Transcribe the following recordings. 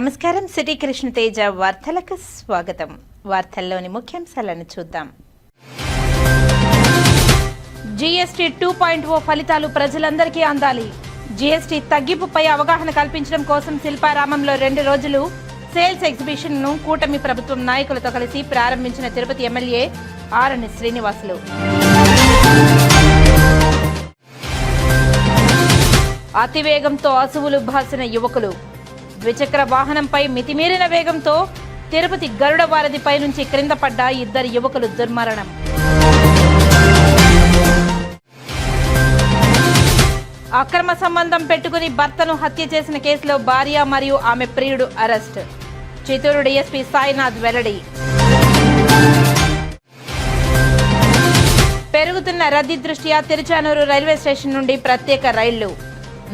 నమస్కారం. సిటీ కృష్ణ తేజ వార్తలకు స్వాగతం. వార్తల్లోని ముఖ్యాంశాలను చూద్దాం. జీఎస్టీ 2.0 ఫలితాలు ప్రజలందరికీ అందాలి. జీఎస్టీ తగ్గింపుపై అవగాహన కల్పించడం కోసం శిల్పారామంలో 2 రోజులు సేల్స్ ఎగ్జిబిషన్ ను కూటమి ప్రభుత్వం నాయకులతో కలిసి ప్రారంభించిన తిరుపతి ఎమ్మెల్యే ఆరణి శ్రీనివాసులు. అతివేగంతో అసువులు బాసిన యువకులు. ద్విచక్ర వాహనంపై మితిమీరిన వేగంతో తిరుపతి గరుడ వారధిపై నుంచి క్రింద పడ్డ 2 యువకులు దుర్మరణం. అక్రమ సంబంధం పెట్టుకుని భర్తను హత్య చేసిన కేసులో భార్య మరియు ఆమె ప్రియుడు అరెస్ట్. చిత్తూరు డీఎస్పీ సాయినాథ్ వెల్లడి. పెరుగుతున్న రద్దీ దృష్ట్యా తిరుచానూరు రైల్వే స్టేషన్ నుండి ప్రత్యేక రైళ్లు.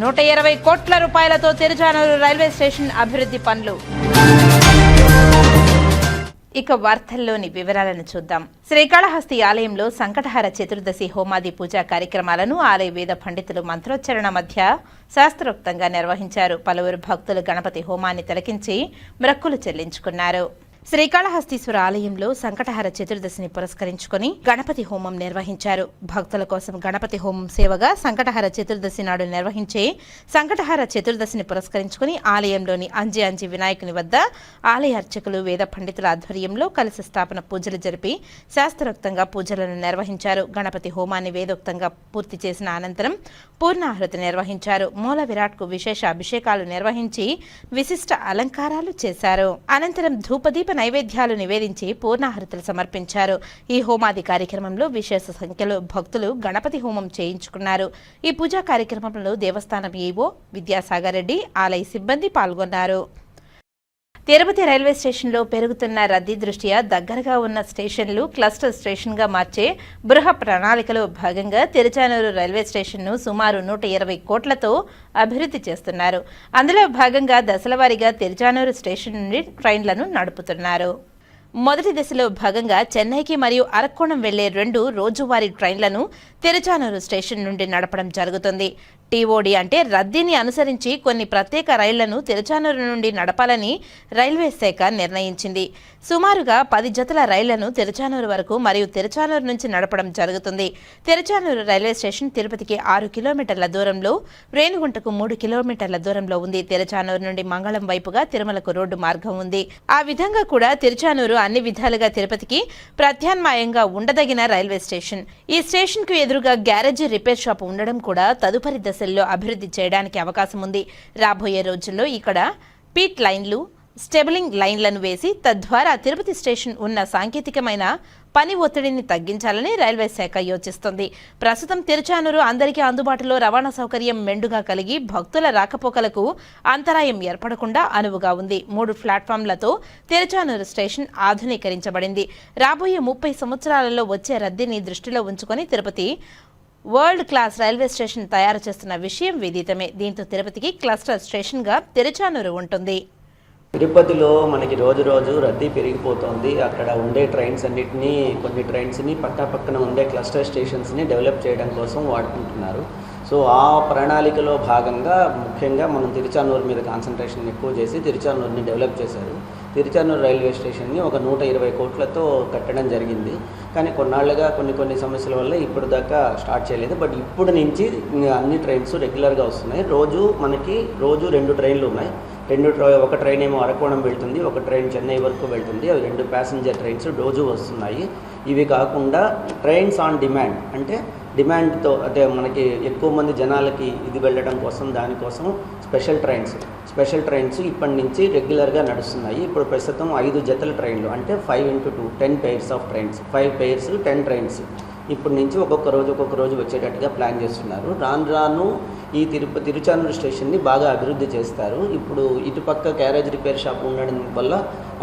120 కోట్ల రూపాయలతో తిరుచానూరు రైల్వే స్టేషన్ అభివృద్ధి పనులు. ఇక వార్తల్లోని వివరాలను చూద్దాం. శ్రీకాళహస్తి ఆలయంలో సంకటహర చతుర్దశి హోమాది పూజా కార్యక్రమాలను ఆలయ వేద పండితులు మంత్రోచ్చరణ మధ్య శాస్త్రోక్తంగా నిర్వహించారు. పలువురు భక్తులు గణపతి హోమాన్ని తిలకించి మొక్కులు చెల్లించుకున్నారు. శ్రీకాళహస్తీశ్వర ఆలయంలో సంకటహర చతుర్దశిని పురస్కరించుకుని గణపతి హోమం నిర్వహించారు. భక్తుల కోసం గణపతి హోమం సేవగా సంకటహర చతుర్దశి నాడు నిర్వహించే సంకటహర చతుర్దశిని పురస్కరించుకుని ఆలయంలోని అంజి వినాయకుని వద్ద ఆలయ అర్చకులు వేద పండితుల ఆధ్వర్యంలో కలశ స్థాపన పూజలు జరిపి శాస్త్రోక్తంగా పూజలను నిర్వహించారు. గణపతి హోమాన్ని వేదోక్తంగా పూర్తి చేసిన అనంతరం పూర్ణాహృతి నిర్వహించారు. మూల విరాట్కు విశేష అభిషేకాలు నిర్వహించి విశిష్ట అలంకారాలు చేశారు. అనంతరం ధూపదీప నైవేద్యాలు నివేదించి పూర్ణాహృతులు సమర్పించారు. ఈ హోమాది కార్యక్రమంలో విశేష సంఖ్యలో భక్తులు గణపతి హోమం చేయించుకున్నారు. ఈ పూజా కార్యక్రమంలో దేవస్థానం ఈవో విద్యాసాగర్ రెడ్డి, ఆలయ సిబ్బంది పాల్గొన్నారు. తిరుపతి రైల్వే స్టేషన్లో పెరుగుతున్న రద్దీ దృష్ట్యా దగ్గరగా ఉన్న స్టేషన్లు క్లస్టర్ స్టేషన్గా మార్చే బృహ ప్రణాళికలో భాగంగా తిరుచానూరు రైల్వే స్టేషన్ను సుమారు 120 కోట్లతో అభివృద్ధి చేస్తున్నారు. అందులో భాగంగా దశలవారీగా తిరుచానూరు స్టేషన్ నుండి ట్రైన్లను నడుపుతున్నారు. మొదటి దశలో భాగంగా చెన్నైకి మరియు అరక్కోణం వెళ్లే 2 రోజువారీ ట్రైన్లను తిరుచానూరు స్టేషన్ నుండి నడపడం జరుగుతుంది. టీఓడి అంటే రద్దీని అనుసరించి కొన్ని ప్రత్యేక రైళ్లను తిరుచానూరు నుండి నడపాలని రైల్వే శాఖ నిర్ణయించింది. సుమారుగా 10 జతల రైళ్లను తిరుచానూరు వరకు మరియు తిరుచానూరు నుంచి నడపడం జరుగుతుంది. తిరుచానూరు రైల్వే స్టేషన్ తిరుపతికి 6 కిలోమీటర్ల దూరంలో, రేణిగుంటకు 3 కిలోమీటర్ల దూరంలో ఉంది. తిరుచానూరు నుండి మంగళం వైపుగా తిరుమలకు రోడ్డు మార్గం ఉంది. ఆ విధంగా కూడా తిరుచానూరు అన్ని విధాలుగా తిరుపతికి ప్రత్యామ్నాయంగా ఉండదగిన రైల్వే స్టేషన్. ఈ స్టేషన్ కు ఎదురుగా గ్యారేజీ, రిపేర్ షాప్ ఉండడం కూడా తదుపరి దశల్లో అభివృద్ధి చేయడానికి అవకాశం ఉంది. రాబోయే రోజుల్లో ఇక్కడ పీట్ లైన్లు, స్టెబిలింగ్ లైన్లను వేసి తద్వారా తిరుపతి స్టేషన్ ఉన్న సాంకేతికమైన పని ఒత్తిడిని తగ్గించాలని రైల్వే శాఖ యోచిస్తోంది. ప్రస్తుతం తిరుచానూరు అందరికీ అందుబాటులో రవాణా సౌకర్యం మెండుగా కలిగి భక్తుల రాకపోకలకు అంతరాయం ఏర్పడకుండా అనువుగా ఉంది. 3 ప్లాట్ఫామ్లతో తిరుచానూరు స్టేషన్ ఆధునీకరించబడింది. రాబోయే 30 సంవత్సరాలలో వచ్చే రద్దీని దృష్టిలో ఉంచుకొని Tirupati world class railway station తయారు చేస్తున్న విషయం విదితమే. దీంతో తిరుపతికి క్లస్టర్ స్టేషన్గా తిరుచానూరు ఉంటుంది. తిరుపతిలో మనకి రోజు రద్దీ పెరిగిపోతుంది. అక్కడ ఉండే ట్రైన్స్ అన్నిటినీ, కొన్ని ట్రైన్స్ని పక్కన ఉండే క్లస్టర్ స్టేషన్స్ని డెవలప్ చేయడం కోసం వాడుకుంటున్నారు. సో ఆ ప్రణాళికలో భాగంగా ముఖ్యంగా మనం తిరుచానూరు మీద కాన్సన్ట్రేషన్ ఎక్కువ చేసి తిరుచానూరుని డెవలప్ చేశారు. తిరుచానూరు రైల్వే స్టేషన్ని ఒక 120 కోట్లతో కట్టడం జరిగింది. కానీ కొన్నాళ్ళుగా కొన్ని సమస్యల వల్ల ఇప్పుడు దాకా స్టార్ట్ చేయలేదు. బట్ ఇప్పుడు నుంచి అన్ని ట్రైన్స్ రెగ్యులర్గా వస్తున్నాయి. మనకి రోజు 2 ట్రైన్లు ఉన్నాయి. ఒక ట్రైన్ ఏమో అరకోణం వెళ్తుంది, ఒక ట్రైన్ చెన్నై వరకు వెళ్తుంది. అవి 2 ప్యాసింజర్ ట్రైన్స్ రోజు వస్తున్నాయి. ఇవి కాకుండా ట్రైన్స్ ఆన్ డిమాండ్, అంటే డిమాండ్తో, అంటే మనకి ఎక్కువ మంది జనాలకి ఇది వెళ్ళడం కోసం, దానికోసం స్పెషల్ ట్రైన్స్ ఇప్పటి నుంచి రెగ్యులర్గా నడుస్తున్నాయి. ఇప్పుడు ప్రస్తుతం 5 జతల ట్రైన్లు, అంటే 5x2 10 pairs of trains, 5 pairs 10 trains ఇప్పటి నుంచి ఒక్కొక్క రోజు వచ్చేటట్టుగా ప్లాన్ చేస్తున్నారు. రాను ఈ తిరుచానూరు స్టేషన్ని బాగా అభివృద్ధి చేస్తారు. ఇప్పుడు ఇటుపక్క క్యారేజ్ రిపేర్ షాప్ ఉండడం వల్ల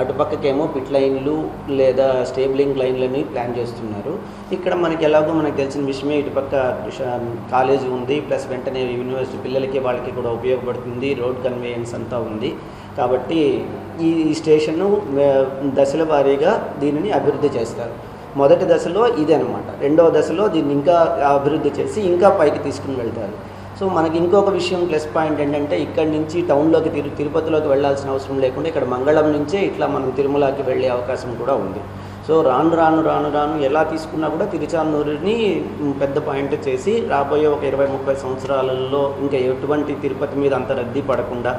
అటుపక్కకేమో పిట్ లైన్లు లేదా స్టేబిలింగ్ లైన్లని ప్లాన్ చేస్తున్నారు. ఇక్కడ మనకి మనకు తెలిసిన విషయమే, ఇటుపక్క కాలేజీ ఉంది, ప్లస్ వెంటనే యూనివర్సిటీ పిల్లలకి వాళ్ళకి కూడా ఉపయోగపడుతుంది. రోడ్ కన్వేయన్స్ అంతా ఉంది. కాబట్టి ఈ స్టేషను దశల వారీగా దీనిని అభివృద్ధి చేస్తారు. మొదటి దశలో ఇదే అనమాట. రెండవ దశలో దీన్ని ఇంకా అభివృద్ధి చేసి ఇంకా పైకి తీసుకుని వెళ్తారు. సో సో మనకి ఇంకొక విషయం ప్లస్ పాయింట్ ఏంటంటే ఇక్కడి నుంచి టౌన్లోకి తిరుపతిలోకి వెళ్ళాల్సిన అవసరం లేకుండా ఇక్కడ మంగళం నుంచే ఇట్లా మనం తిరుమలకి వెళ్ళే అవకాశం కూడా ఉంది. సో రాను ఎలా తీసుకున్నా కూడా తిరుచానూరుని పెద్ద పాయింట్ చేసి రాబోయే ఒక 20-30 సంవత్సరాలలో ఇంకా ఎటువంటి తిరుపతి మీద అంత రద్దీ పడకుండా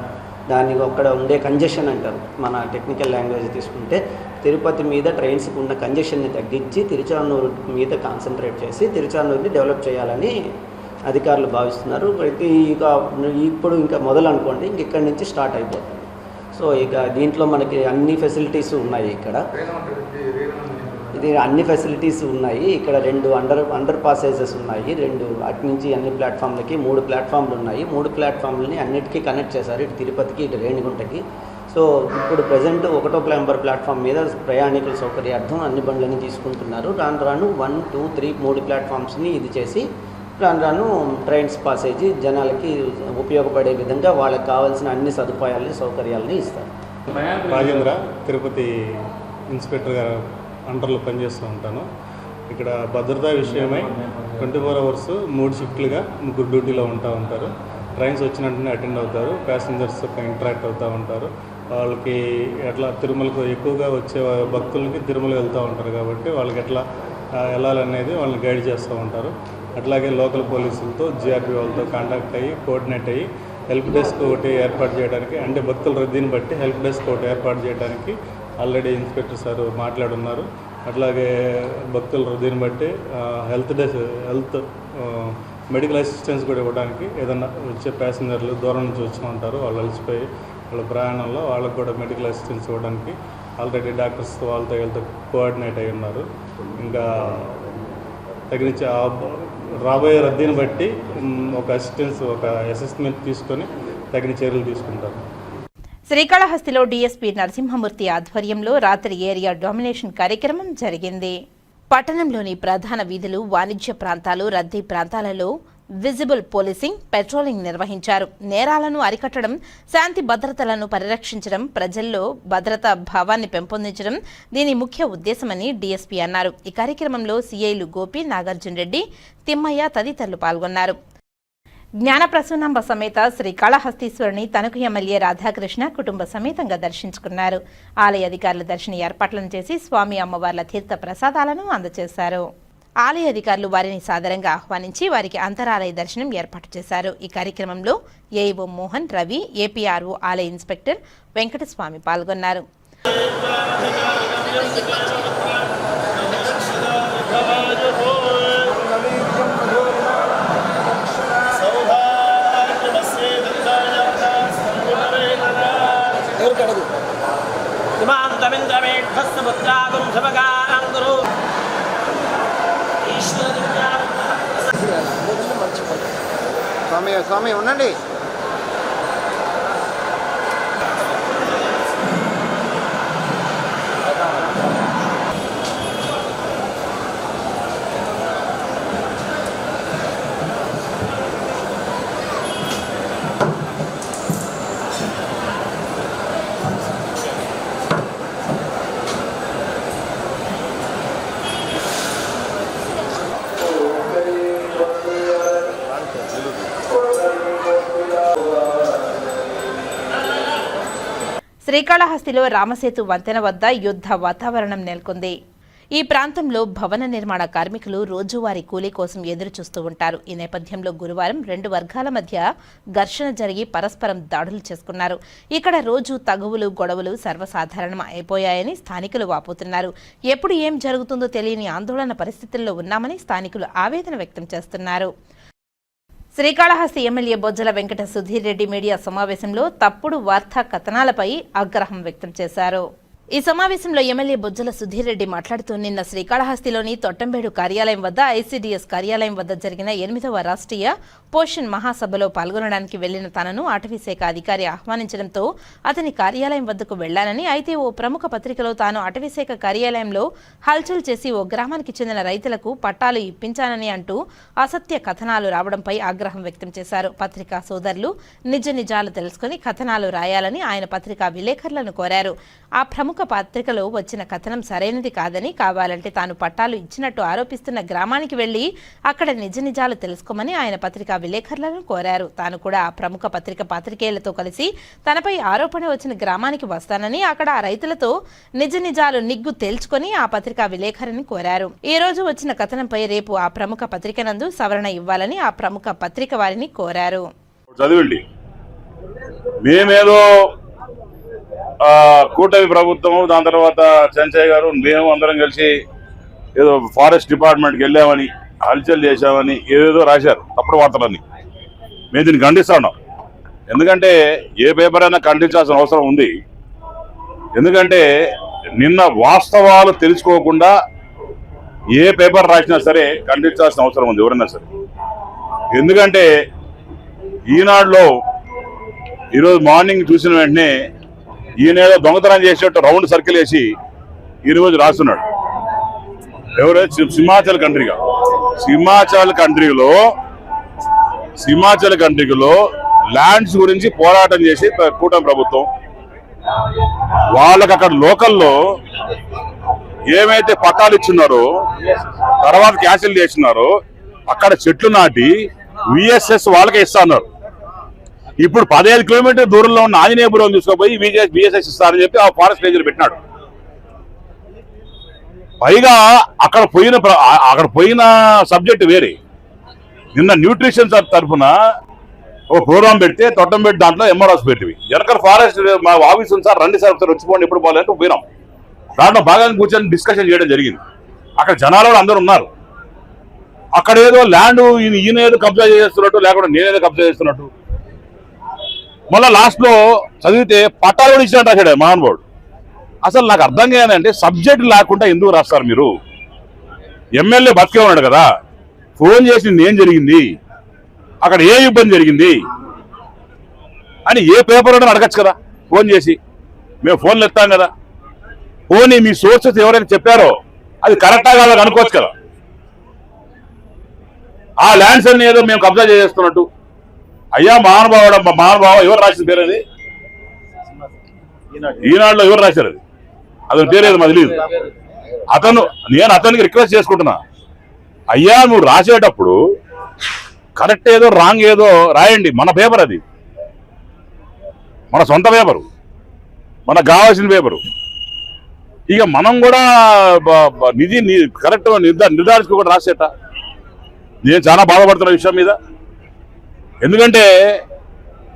దానికి అక్కడ ఉండే కంజెషన్ అంటారు, మన టెక్నికల్ లాంగ్వేజ్ తీసుకుంటే తిరుపతి మీద ట్రైన్స్కి ఉన్న కంజెషన్ని తగ్గించి తిరుచానూరు మీద కాన్సన్ట్రేట్ చేసి తిరుచానూరుని డెవలప్ చేయాలని అధికారులు భావిస్తున్నారు. అయితే ఇప్పుడు ఇంకా మొదలు అనుకోండి, ఇంక ఇక్కడి నుంచి స్టార్ట్ అయిపోతుంది. సో ఇక దీంట్లో మనకి అన్ని ఫెసిలిటీస్ ఉన్నాయి. ఇది అన్ని ఫెసిలిటీస్ ఉన్నాయి. ఇక్కడ 2 అండర్ పాసేజెస్ ఉన్నాయి. 2 అటు నుంచి అన్ని ప్లాట్ఫామ్లకి 3 ప్లాట్ఫామ్లు ఉన్నాయి. 3 ప్లాట్ఫామ్లని అన్నిటికీ కనెక్ట్ చేశారు, ఇటు తిరుపతికి ఇటు రేణిగుంటకి. సో ఇప్పుడు ప్రజెంట్ 1వ నెంబర్ ప్లాట్ఫామ్ మీద ప్రయాణికుల సౌకర్యార్థం అన్ని బండ్లని తీసుకుంటున్నారు. రాను 1, 2, 3 3 ప్లాట్ఫామ్స్ని ఇది చేసి రాను ట్రైన్స్ పాసేజీ జనాలకి ఉపయోగపడే విధంగా వాళ్ళకి కావాల్సిన అన్ని సదుపాయాలని సౌకర్యాలని ఇస్తారు. రాజేంద్ర, తిరుపతి ఇన్స్పెక్టర్ గారు అండర్లో పనిచేస్తూ ఉంటాను. ఇక్కడ భద్రతా విషయమై 24 అవర్స్ 3 షిఫ్ట్లుగా 3 డ్యూటీలో ఉంటారు. ట్రైన్స్ వచ్చినట్టునే అటెండ్ అవుతారు, ప్యాసింజర్స్ ఇంటరాక్ట్ అవుతూ ఉంటారు. వాళ్ళకి ఎట్లా తిరుమలకు ఎక్కువగా వచ్చే భక్తులకి తిరుమల వెళ్తూ ఉంటారు కాబట్టి వాళ్ళకి ఎట్లా వెళ్ళాలనేది వాళ్ళని గైడ్ చేస్తూ ఉంటారు. అట్లాగే లోకల్ పోలీసులతో జిఆర్పి వాళ్ళతో కాంటాక్ట్ అయ్యి కోఆర్డినేట్ అయ్యి హెల్ప్ డెస్క్ ఒకటి ఏర్పాటు చేయడానికి, అంటే భక్తుల రద్దీని బట్టి హెల్ప్ డెస్క్ ఒకటి ఏర్పాటు చేయడానికి ఆల్రెడీ ఇన్స్పెక్టర్ సార్ మాట్లాడున్నారు. అట్లాగే భక్తుల రద్దీని బట్టి హెల్త్ మెడికల్ అసిస్టెన్స్ కూడా ఇవ్వడానికి, ఏదన్నా వచ్చే ప్యాసింజర్లు దూరం నుంచి వచ్చి ఉంటారు, వాళ్ళు అలసిపోయి వాళ్ళ ప్రయాణంలో వాళ్ళకు కూడా మెడికల్ అసిస్టెన్స్ ఇవ్వడానికి ఆల్రెడీ డాక్టర్స్ వాళ్ళతో వీళ్ళతో కోఆర్డినేట్ అయి ఉన్నారు. ఇంకా తగిన రాబోయే రద్దీని బట్టి ఒక అసెస్మెంట్ తీసుకొని తగిన చర్యలు తీసుకుంటారు. శ్రీకాళహస్తిలో డీఎస్పీ నరసింహమూర్తి ఆధ్వర్యంలో రాత్రి ఏరియా డామినేషన్ కార్యక్రమం జరిగింది. పట్టణంలోని ప్రధాన వీధులు, వాణిజ్య ప్రాంతాలు, రద్దీ ప్రాంతాలలో విజిబుల్ పోలీసింగ్, పెట్రోలింగ్ నిర్వహించారు. నేరాలను అరికట్టడం, శాంతి భద్రతలను పరిరక్షించడం, ప్రజల్లో భద్రతా భావాన్ని పెంపొందించడం దీని ముఖ్య ఉద్దేశమని డీఎస్పీ అన్నారు. ఈ కార్యక్రమంలో సీఐలు గోపి, నాగార్జున రెడ్డి, తిమ్మయ్య తదితరులు పాల్గొన్నారు. జ్ఞానప్రసూనాంబ సమేత శ్రీకాళహస్తీశ్వరుని తణుకు ఎమ్మెల్యే రాధాకృష్ణ కుటుంబ సమేతంగా దర్శించుకున్నారు. ఆలయ అధికారులు దర్శన ఏర్పాట్లను చేసి స్వామి అమ్మవార్ల తీర్థ ప్రసాదాలను అందజేశారు. ఆలయ అధికారులు వారిని సాదరంగా ఆహ్వానించి వారికి అంతరాలయ దర్శనం ఏర్పాటు చేశారు. ఈ కార్యక్రమంలో ఏఈఓ మోహన్, రవి, ఏపీఆర్ఓ ఆలయ ఇన్స్పెక్టర్ వెంకటస్వామి పాల్గొన్నారు. స్వామి ఉండండి. శ్రీకాళహస్తిలో రామసేతు వంతెన వద్ద యుద్ధ వాతావరణం నెలకొంది. ఈ ప్రాంతంలో భవన నిర్మాణ కార్మికులు రోజువారీ కూలీ కోసం ఎదురు చూస్తూ ఉంటారు. ఈ నేపథ్యంలో గురువారం 2 వర్గాల మధ్య ఘర్షణ జరిగి పరస్పరం దాడులు చేసుకున్నారు. ఇక్కడ రోజు తగువులు, గొడవలు సర్వసాధారణం అయిపోయాయని స్థానికులు వాపోతున్నారు. ఎప్పుడు ఏం జరుగుతుందో తెలియని ఆందోళన పరిస్థితుల్లో ఉన్నామని స్థానికులు ఆవేదన వ్యక్తం చేస్తున్నారు. శ్రీకాళహస్తి ఎమ్మెల్యే బొజ్జల వెంకట సుధీర్ రెడ్డి మీడియా సమావేశంలో తప్పుడు వార్తా కథనాలపై ఆగ్రహం వ్యక్తం చేశారు. ఈ సమావేశంలో ఎమ్మెల్యే బొజ్జల సుధీర్ రెడ్డి మాట్లాడుతూ నిన్న శ్రీకాళహస్తిలోని తొట్టంబేడు కార్యాలయం వద్ద ఐసీడీఎస్ కార్యాలయం వద్ద జరిగిన 8వ రాష్ట్రీయ పోషణ్ మహాసభలో పాల్గొనడానికి వెళ్లిన తనను అటవీశాఖ అధికారి ఆహ్వానించడంతో అతని కార్యాలయం వద్దకు వెళ్లానని, అయితే ఓ ప్రముఖ పత్రికలో తాను అటవీశాఖ కార్యాలయంలో హల్చల్ చేసి ఓ గ్రామానికి చెందిన రైతులకు పట్టాలు ఇప్పించానని అంటూ అసత్య కథనాలు రావడంపై ఆగ్రహం వ్యక్తం చేశారు. పత్రికా సోదరులు నిజ నిజాలు తెలుసుకుని కథనాలు రాయాలని ఆయన పత్రికా విలేకరులను కోరారు. ఆ ప్రముఖ ప్రముఖ పత్రికలో వచ్చిన కథనం సరైనది కాదని, కావాలంటే తాను పట్టాలు ఇచ్చినట్టు ఆరోపిస్తున్న గ్రామానికి వెళ్లి అక్కడ నిజ నిజాలు తెలుసుకోమని ఆయన పత్రికా విలేకరులను కోరారు. తాను కూడా ఆ ప్రముఖ పత్రిక పాత్రికేయులతో కలిసి తనపై ఆరోపణ వచ్చిన గ్రామానికి వస్తానని, అక్కడ ఆ రైతులతో నిజ నిజాలు నిగ్గు తేల్చుకొని ఆ పత్రికా విలేకరుని కోరారు. ఈ రోజు వచ్చిన కథనంపై రేపు ఆ ప్రముఖ పత్రిక నందు సవరణ ఇవ్వాలని ఆ ప్రముఖ పత్రిక వారిని కోరారు. చదివండి, మేమేదో కూటమి ప్రభుత్వం, దాని తర్వాత చెంచయ్య గారు, మేము అందరం కలిసి ఏదో ఫారెస్ట్ డిపార్ట్మెంట్కి వెళ్ళామని, హల్చల్ చేశామని ఏదేదో రాశారు తప్పుడు వార్తలన్నీ. మేము దీన్ని ఖండిస్తున్నాం. ఎందుకంటే ఏ పేపర్ అయినా ఖండించాల్సిన అవసరం ఉంది. ఎందుకంటే నిన్న వాస్తవాలు తెలుసుకోకుండా ఏ పేపర్ రాసినా సరే ఖండించాల్సిన అవసరం ఉంది ఎవరైనా సరే. ఎందుకంటే ఈనాడులో ఈరోజు మార్నింగ్ చూసిన వెంటనే ఈయనేదో దొంగతనం చేసేట్టు రౌండ్ సర్కిల్ వేసి ఈరోజు రాస్తున్నాడు. ఎవరైతే హిమాచల్ కంట్రీలో ల్యాండ్స్ గురించి పోరాటం చేసి కూటమి ప్రభుత్వం వాళ్ళకి అక్కడ లోకల్లో ఏమైతే పట్టాలు ఇచ్చున్నారో తర్వాత క్యాన్సిల్ చేస్తున్నారో అక్కడ చెట్లు నాటి విఎస్ఎస్ వాళ్ళకే ఇస్తున్నారు. ఇప్పుడు 15 కిలోమీటర్ దూరంలో ఉన్న ఆంజనేయపురం తీసుకుపోయి విఎస్ఎస్ ఇస్తారని చెప్పి ఆ ఫారెస్ట్ రేంజర్ పెట్టినాడు. పైగా అక్కడ పోయిన సబ్జెక్ట్ వేరే. నిన్న న్యూట్రిషన్ తరఫున ఒక ప్రోగ్రామ్ పెడితే తొట్టంబెట్టి దాంట్లో ఎంఆర్ఎస్ పెట్టివి. వెనకాల ఫారెస్ట్ మా ఆఫీస్ ఉంది సార్, రండి సార్ ఒకసారి వచ్చిపోండి, ఎప్పుడు పోవాలంటే పోయినాం. దాంట్లో బాగా కూర్చొని డిస్కషన్ చేయడం జరిగింది. అక్కడ జనాలు అందరూ ఉన్నారు. అక్కడ ఏదో ల్యాండ్ ఈయన ఏదో కబ్జా చేస్తున్నట్టు, లేకుండా నేనేదో కబ్జా చేస్తున్నట్టు. మళ్ళీ లాస్ట్లో చదివితే పట్టాలు కూడా ఇచ్చినట్టు రాశాడు మహానుభావుడు. అసలు నాకు అర్థం కాదంటే సబ్జెక్ట్ లేకుండా ఎందుకు రాస్తారు మీరు? ఎమ్మెల్యే బతికే ఉన్నాడు కదా, ఫోన్ చేసి ఏం జరిగింది, అక్కడ ఏ ఇబ్బంది జరిగింది అని ఏ పేపర్ అని అడగచ్చు కదా ఫోన్ చేసి. మేము ఫోన్లు ఎత్తాం కదా. పోనీ మీ సోర్సెస్ ఎవరైనా చెప్పారో అది కరెక్టా కాదని అనుకోవచ్చు కదా. ఆ ల్యాండ్స్ అన్ని ఏదో మేము కబ్జా చేస్తున్నట్టు. అయ్యా మహానుభావ ఎవరు రాసిన పేరు అది? ఈనాడులో ఎవరు రాశారు అది? అతని పేరేది మాకు తెలియదు. నేను అతనికి రిక్వెస్ట్ చేసుకుంటున్నా, అయ్యా నువ్వు రాసేటప్పుడు కరెక్ట్ ఏదో రాంగ్ ఏదో రాయండి. మన పేపర్ అది, మన సొంత పేపరు, మనకు కావాల్సిన పేపరు. ఇక మనం కూడా కరెక్ట్ నిర్ధారించుకోకుండా రాసేట. నేను చాలా బాధపడుతున్న విషయం మీద. ఎందుకంటే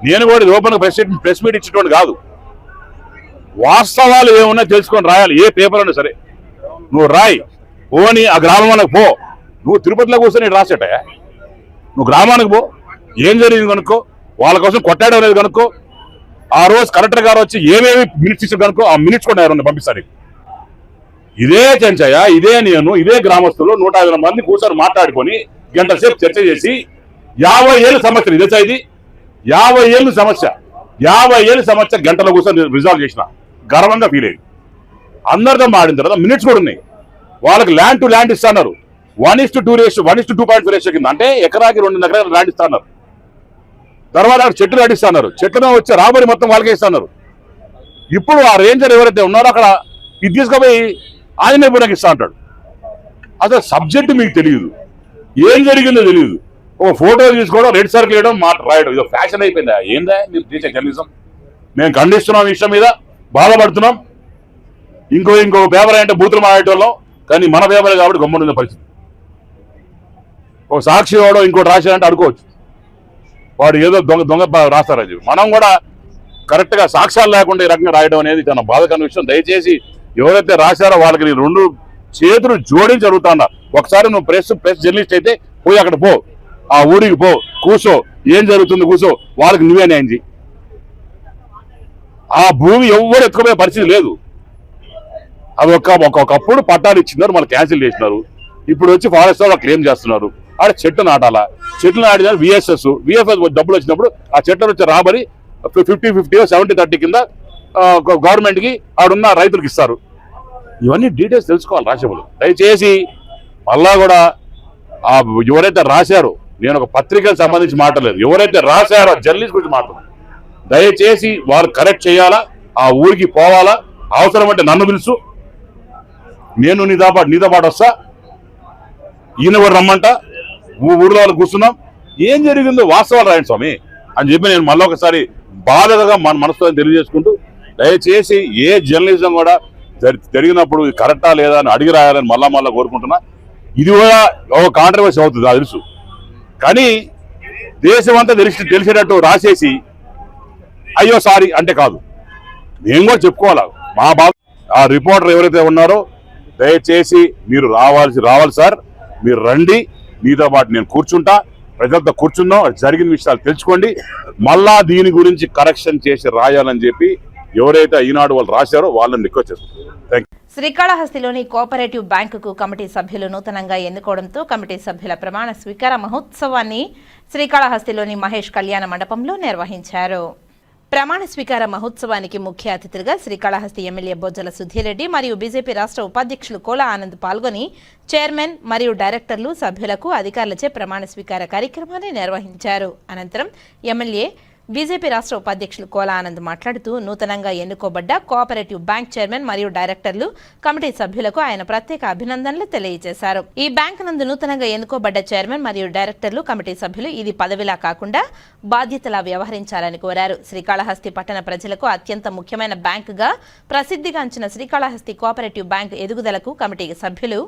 నేను కూడా ఓపెన్ ప్రెస్ మీట్ ఇచ్చేటువంటి కాదు. వాస్తవాలు ఏమున్నా తెలుసుకొని రాయాలి. ఏ పేపర్ అయినా సరే నువ్వు రాయి. పోని ఆ గ్రామానికి పో. నువ్వు తిరుపతిలో కూర్చొని రాసేట, నువ్వు గ్రామానికి పో, ఏం జరిగింది కనుక్కో, వాళ్ళ కోసం కొట్టాడో లేదు కనుక్కో, ఆ రోజు కలెక్టర్ గారు వచ్చి ఏమేమి మినిట్స్ ఇచ్చారు కనుక్కో, ఆ మినిట్స్ కూడా ఎవరన్నా పంపిస్తారు. ఇదే చెంచయ్య, ఇదే నేను, ఇదే గ్రామస్తులు 150 మంది కూర్చొని మాట్లాడుకొని గంట సేపు చర్చ చేసి 50 ఏళ్ళ సమస్య ఇదే ఇది. 50 ఏళ్ళ సమస్య, 50 ఏళ్ళ సమస్య గంటలో కూర్చొని రిజాల్వ్ చేసిన గర్వంగా ఫీల్ అయ్యింది. అందరితో మాడిన తర్వాత మినిట్స్ కూడా ఉన్నాయి. వాళ్ళకి ల్యాండ్ టు ల్యాండ్ ఇస్తున్నారు. 1:2 రేషియో, 1:2.5 రేషియో కింద, అంటే ఎకరాకి 2 ఎకరాలు ల్యాండ్ ఇస్తున్నారు. తర్వాత చెట్లు నాటిస్తున్నారు. చెట్లను వచ్చే రాబడి మొత్తం వాళ్ళకే ఇస్తున్నారు. ఇప్పుడు ఆ రేంజర్ ఎవరైతే ఉన్నారో అక్కడ ఇది తీసుకుపోయి ఆంజనేయపురంకి ఇస్తా అంటాడు. అసలు సబ్జెక్ట్ మీకు తెలియదు, ఏం జరిగిందో తెలియదు. ఒక ఫోటో తీసుకోవడం, రెడ్ సర్కిల్ వేయడం, మాట రాయడం, ఇది ఫ్యాషన్ అయిపోయిందా? ఏందా మీరు చేసే జర్నలిజం? మేము ఖండిస్తున్నాం, విషయం మీద బాధపడుతున్నాం. ఇంకో పేపర్ అంటే బూతులు మాడేటోళ్ళం, కానీ మన పేపర్ కాబట్టి గమ్మునున్న పరిస్థితి. ఒక సాక్షి వాడో ఇంకోటి రాశాడంటే అనుకోవచ్చు, వాడు ఏదో దొంగ రాస్తారు. అది మనం కూడా కరెక్ట్గా సాక్ష్యాలు లేకుండా ఈ రకంగా రాయడం అనేది చాలా బాధకరమైన విషయం. దయచేసి ఎవరైతే రాశారో వాళ్ళకి నేను 2 చేతులు జోడించి అడుగుతాను. ఒకసారి నువ్వు ప్రెస్ జర్నలిస్ట్ అయితే పోయి అక్కడ పో, ఆ ఊరికి పో, కూర్చో, ఏం జరుగుతుంది కూర్చో, వాళ్ళకి నువ్వే న్యాయం చేయి. ఆ భూమి ఎవరు ఎత్తుకుపోయే పరిస్థితి లేదు. అది ఒకప్పుడు పట్టాలు ఇచ్చినారు, మళ్ళీ క్యాన్సిల్ చేసినారు. ఇప్పుడు వచ్చి ఫారెస్ట్ వాళ్ళు క్లెయిమ్ చేస్తున్నారు. ఆడ చెట్లు నాటాలా, చెట్లు నాటిన విఎస్ఎస్ డబ్బులు వచ్చినప్పుడు ఆ చెట్లను వచ్చి రాబడి 50-50 70-30 కింద గవర్నమెంట్కి ఆడున్న రైతులకు ఇస్తారు. ఇవన్నీ డీటెయిల్స్ తెలుసుకోవాలి రాసేవాళ్ళు. దయచేసి మళ్ళా కూడా ఎవరైతే రాశారో, నేను ఒక పత్రికకు సంబంధించి మాట్లాడలేదు, ఎవరైతే రాశారో జర్నలిస్ట్ గురించి మాట్లాడలేదు. దయచేసి వాళ్ళు కరెక్ట్ చేయాలా, ఆ ఊరికి పోవాలా, అవసరం అంటే నన్ను పిలుచు, నేను నీతో పాటు వస్తా, ఈయన కూడా రమ్మంట, ఊళ్ళో వాళ్ళు కూర్చున్నాం, ఏం జరిగిందో వాస్తవాలు రాయండి స్వామి అని చెప్పి నేను మళ్ళీ ఒకసారి బాధగా మన మనసుతో తెలియజేసుకుంటూ, దయచేసి ఏ జర్నలిజం కూడా జరిగినప్పుడు కరెక్టా లేదా అని అడిగి రాయాలని మళ్ళా కోరుకుంటున్నా. ఇది కూడా ఒక కాంట్రవర్సీ అవుతుంది అది తెలుసు, కానీ దేశం అంతా తెలిసేటట్టు రాసేసి అయ్యో సారీ అంటే కాదు, మేము కూడా చెప్పుకోవాలి మా బాధ. ఆ రిపోర్టర్ ఎవరైతే ఉన్నారో దయచేసి మీరు రావాలి సార్, మీరు రండి, మీతో పాటు నేను కూర్చుంటా, ప్రజలతో కూర్చుందాం, జరిగిన విషయాలు తెలుసుకోండి, మళ్ళా దీని గురించి కరెక్షన్ చేసి రాయాలని చెప్పి ఎవరైతే ఈనాడు వాళ్ళు రాశారో వాళ్ళని రిక్వెస్ట్ చేస్తున్నారు. Thank you. శ్రీకాళహస్తిలోని కోఆపరేటివ్ బ్యాంకుకు కమిటీ సభ్యులు నూతనంగా ఎన్నుకోవడంతో కమిటీ సభ్యుల ప్రమాణ స్వీకార మహోత్సవాన్ని శ్రీకాళహస్తిలోని మహేష్ కళ్యాణ మండపంలో నిర్వహించారు. ప్రమాణ స్వీకార మహోత్సవానికి ముఖ్య అతిథులుగా శ్రీకాళహస్తి ఎమ్మెల్యే బొజ్జల సుధీరెడ్డి మరియు బీజేపీ రాష్ట్ర ఉపాధ్యక్షులు కోలా ఆనంద్ పాల్గొని చైర్మన్ మరియు డైరెక్టర్లు, సభ్యులకు అధికారులచే ప్రమాణ స్వీకార కార్యక్రమాన్ని నిర్వహించారు. అనంతరం ఎమ్మెల్యే బీజేపీ రాష్ట్ర ఉపాధ్యక్షులు కోలా ఆనంద్ మాట్లాడుతూ నూతనంగా ఎన్నుకోబడ్డ కోఆపరేటివ్ బ్యాంక్ చైర్మన్ మరియు డైరెక్టర్లు, కమిటీ సభ్యులకు ఆయన ప్రత్యేక అభినందనలు తెలియజేశారు. ఈ బ్యాంక్ నందు నూతనంగా ఎన్నుకోబడ్డ చైర్మన్ మరియు డైరెక్టర్లు, కమిటీ సభ్యులు ఇది పదవిలా కాకుండా బాధ్యతలా వ్యవహరించాలని కోరారు. శ్రీకాళహస్తి పట్టణ ప్రజలకు అత్యంత ముఖ్యమైన బ్యాంకుగా ప్రసిద్ధిగాంచిన శ్రీకాళహస్తి కోఆపరేటివ్ బ్యాంక్ ఎదుగుదలకు కమిటీ సభ్యులు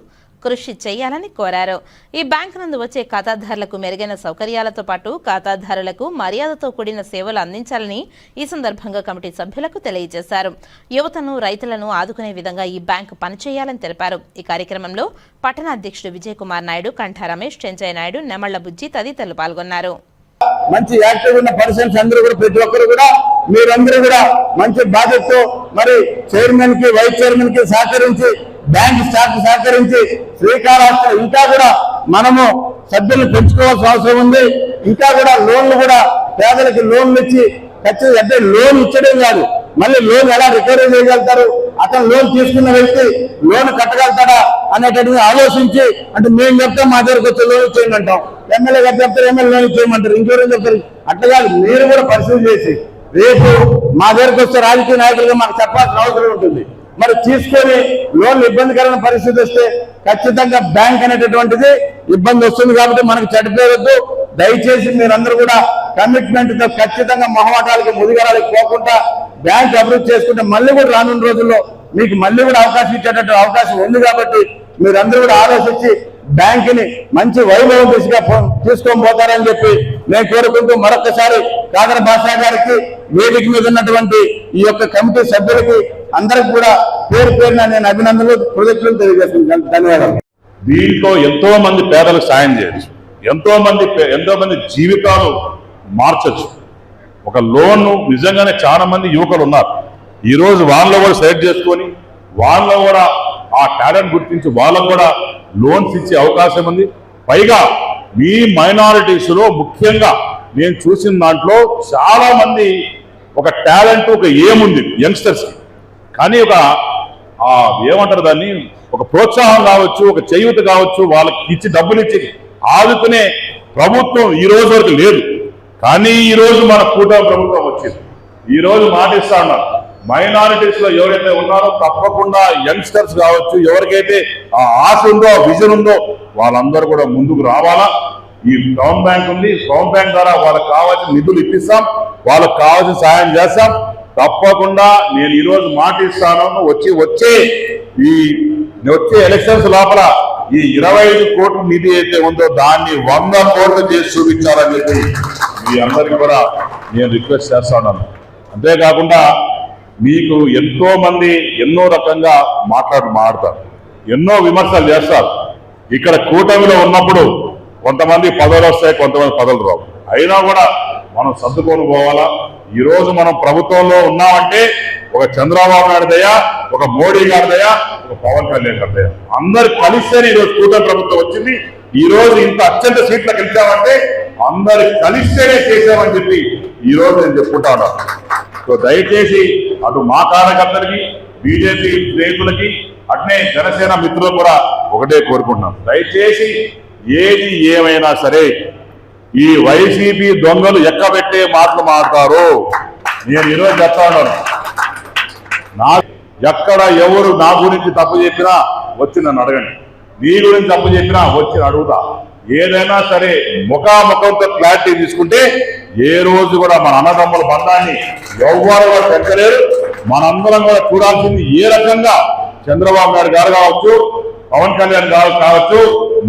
కృషి చేయాలని కోరారు. ఈ బ్యాంకు నందు వచ్చే ఖాతాదారులకు మెరుగైన సౌకర్యాలతో పాటు ఖాతాదారులకు మర్యాదతో కూడిన సేవలు అందించాలని ఈ సందర్భంగా కమిటీ సభ్యులకు తెలియజేశారు. యువతను, రైతులను ఆదుకునే విధంగా ఈ బ్యాంకు పనిచేయాలని తెలిపారు. ఈ కార్యక్రమంలో పట్టణ అధ్యక్షుడు విజయ్ కుమార్ నాయుడు, కంఠా రమేష్, చెంచయ్య నాయుడు, నెమళ్ల బుజ్జి తదితరులు పాల్గొన్నారు. మంచి యాక్టివ్ ఉన్న పర్సన్స్ అందరూ కూడా, ప్రతి ఒక్కరు కూడా మీరందరూ కూడా మంచి బాధ్యతతో మరి చైర్మన్ కి, వైస్ చైర్మన్ కి సహకరించి, బ్యాంక్ స్టాఫ్ సహకరించి శ్రీకాళహస్తి ఇంకా కూడా మనము సభ్యులను పెంచుకోవాల్సిన అవసరం ఉంది. ఇంకా కూడా లోన్లు కూడా పేదలకు లోన్లు ఇచ్చి ఖచ్చితంగా, అంటే లోన్ ఇచ్చడం కాదు, మళ్ళీ లోన్ ఎలా రికవరీ చేయగలుగుతారు, అతను లోన్ తీసుకున్న వ్యక్తి లోన్ కట్టగలుగుతాడా అనేటటువంటి ఆలోచించి, అంటే మేము చెప్తాం మా దగ్గరకు వచ్చి లోన్ ఇచ్చేయండి అంటాం, ఎమ్మెల్యే గారు చెప్తారు ఎమ్మెల్యే లోన్ ఇచ్చేయమంటారు, ఇంకెవరైనా చెప్తారు. అట్లా కాదు, మీరు కూడా పరిశీలన చేసి రేపు మా దగ్గరకు వస్తే రాజకీయ నాయకులుగా మాకు చెప్పాల్సిన అవసరం ఉంటుంది. మరి తీసుకొని లోన్లు ఇబ్బందికరమైన పరిస్థితి వస్తే ఖచ్చితంగా బ్యాంక్ అనేటటువంటిది ఇబ్బంది వస్తుంది. కాబట్టి మనకు చెడిపోవద్దు. దయచేసి మీరందరూ కూడా కమిట్మెంట్ తో ఖచ్చితంగా మొహమాటాలకి, ముదిగరాలకి పోకుండా బ్యాంక్ అభివృద్ధి చేసుకుంటే మళ్ళీ కూడా రానున్న రోజుల్లో మీకు మళ్ళీ కూడా అవకాశం ఇచ్చేటట్టు అవకాశం ఉంది. కాబట్టి మీరందరూ కూడా ఆలోచించి బ్యాంకుని మంచి వైభవం దిశగా తీసుకొని పోతారని చెప్పి నేను కోరుకుంటూ మరొకసారి కాదర భాషా గారికి, వేదిక మీద ఉన్నటువంటి ఈ యొక్క కమిటీ సభ్యులకి అందరికి కూడా పేరు పేరున నేను అభినందనలు, కృతజ్ఞతలు తెలియజేస్తున్నాను. ధన్యవాదాలు. దీంట్లో ఎంతో మంది పేదలకు సాయం చేయొచ్చు, ఎంతో మంది జీవితాలు మార్చొచ్చు. ఒక లోన్ నిజంగానే చాలా మంది యువకులు ఉన్నారు. ఈ రోజు వాళ్ళలో కూడా సెలెక్ట్ చేసుకొని వాళ్ళలో కూడా ఆ టాలెంట్ గుర్తించి వాళ్ళకు కూడా లోన్స్ ఇచ్చే అవకాశం ఉంది. పైగా మీ మైనారిటీస్ లో ముఖ్యంగా నేను చూసిన దాంట్లో చాలా మంది ఒక టాలెంట్, ఒక ఏముంది యంగ్స్టర్స్ కి, కానీ ఒక ఏమంటారు దాన్ని, ఒక ప్రోత్సాహం కావచ్చు, ఒక చేయూత కావచ్చు, వాళ్ళకి ఇచ్చి డబ్బులు ఇచ్చి ఆదుకునే ప్రభుత్వం ఈ రోజు వరకు లేదు. కానీ ఈ రోజు మన కూటమి ప్రభుత్వం వచ్చింది. ఈ రోజు మాటిస్తా ఉన్నారు, మైనారిటీస్ లో ఎవరైతే ఉన్నారో తప్పకుండా యంగ్స్టర్స్ కావచ్చు, ఎవరికైతే ఆ ఆశ ఉందో, ఆ విజన్ ఉందో వాళ్ళందరూ కూడా ముందుకు రావాలా. ఈ టౌన్ బ్యాంక్ ఉంది, టౌన్ బ్యాంక్ ద్వారా వాళ్ళకి కావాల్సిన నిధులు ఇప్పిస్తాం, వాళ్ళకి కావాల్సిన సాయం చేస్తాం. తప్పకుండా నేను ఈ రోజు మాటిస్తాను, వచ్చే ఎలక్షన్స్ లోపల ఈ 25 కోట్ల నిధి అయితే ఉందో దాన్ని 100 కోట్లు చేసి చూపించాలని చెప్పి మీ అందరికీ కూడా నేను రిక్వెస్ట్ చేస్తున్నాను. అంతేకాకుండా మీకు ఎంతో మంది ఎన్నో రకంగా మాట్లాడతారు, ఎన్నో విమర్శలు చేస్తారు. ఇక్కడ కూటమిలో ఉన్నప్పుడు కొంతమంది పదవులు వస్తాయి, కొంతమంది పదవులు రావు. అయినా కూడా మనం సర్దుకొని పోవాలా. ఈ రోజు మనం ప్రభుత్వంలో ఉన్నామంటే ఒక చంద్రబాబు నాయుడు దయా, ఒక మోడీ గారి దయా, ఒక పవన్ కళ్యాణ్ గారి దయా, అందరు కలిస్తేనే ఈ రోజు కూటమి ప్రభుత్వం వచ్చింది. ఈ రోజు ఇంత అత్యంత సీట్లకు గెలిచామంటే అందరు కలిస్తేనే చేశామని చెప్పి ఈ రోజు నేను చెప్పుకుంటా ఉన్నాను. సో దయచేసి అటు మా కార్యకర్తలకి, బీజేపీ స్నేహితులకి, అట్నే జనసేన మిత్రులు కూడా ఒకటే కోరుకుంటున్నాం, దయచేసి ఏది ఏమైనా సరే ఈ వైసీపీ దొంగలు ఎక్కబెట్టే మాటలు మాట్లాడతారు. నేను ఈరోజు చెప్తా ఉన్నాను, ఎక్కడ ఎవరు నా గురించి తప్పు చెప్పినా వచ్చి నన్ను అడగండి, నీ గురించి తప్పు చెప్పినా వచ్చి అడుగుతా. ఏదైనా సరే ముఖాముఖంతో క్లారిటీ తీసుకుంటే ఏ రోజు కూడా మన అన్నదమ్ముల బంధాన్ని ఎవ్వరు కూడా పెంచలేరు. మనందరం కూడా చూడాల్సింది ఏ రకంగా చంద్రబాబు నాయుడు గారు కావచ్చు, పవన్ కళ్యాణ్ గారు కావచ్చు,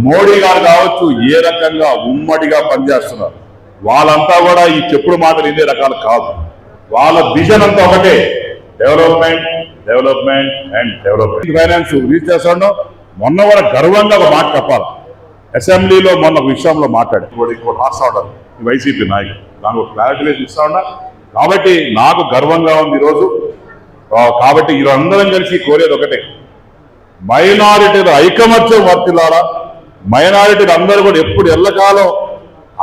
మోడీ గారు కావచ్చు, ఏ రకంగా ఉమ్మడిగా పనిచేస్తున్నారు. వాళ్ళంతా కూడా ఈ చెప్పుడు మాటలు ఇదే రకాలు కాదు. వాళ్ళ విజన్ అంతా ఒకటే, development development and development. Finance reach చేస్తాను. మొన్న కూడా గర్వంగా ఒక మాట చెప్పాలి. అసెంబ్లీలో మొన్న విషయంలో మాట్లాడి ఇంకోటి రాస్తా ఉంటారు ఈ వైసీపీ నాయకులు, దానికి ఒక క్లారిటీ ఇస్తా ఉన్నా. కాబట్టి నాకు గర్వంగా ఉంది ఈరోజు. కాబట్టి వీరందరం కలిసి కోరేది ఒకటే, మైనారిటీల ఐకమత్యం వర్తిల్లాలా. మైనారిటీలు అందరూ కూడా ఎప్పుడు ఎల్లకాలం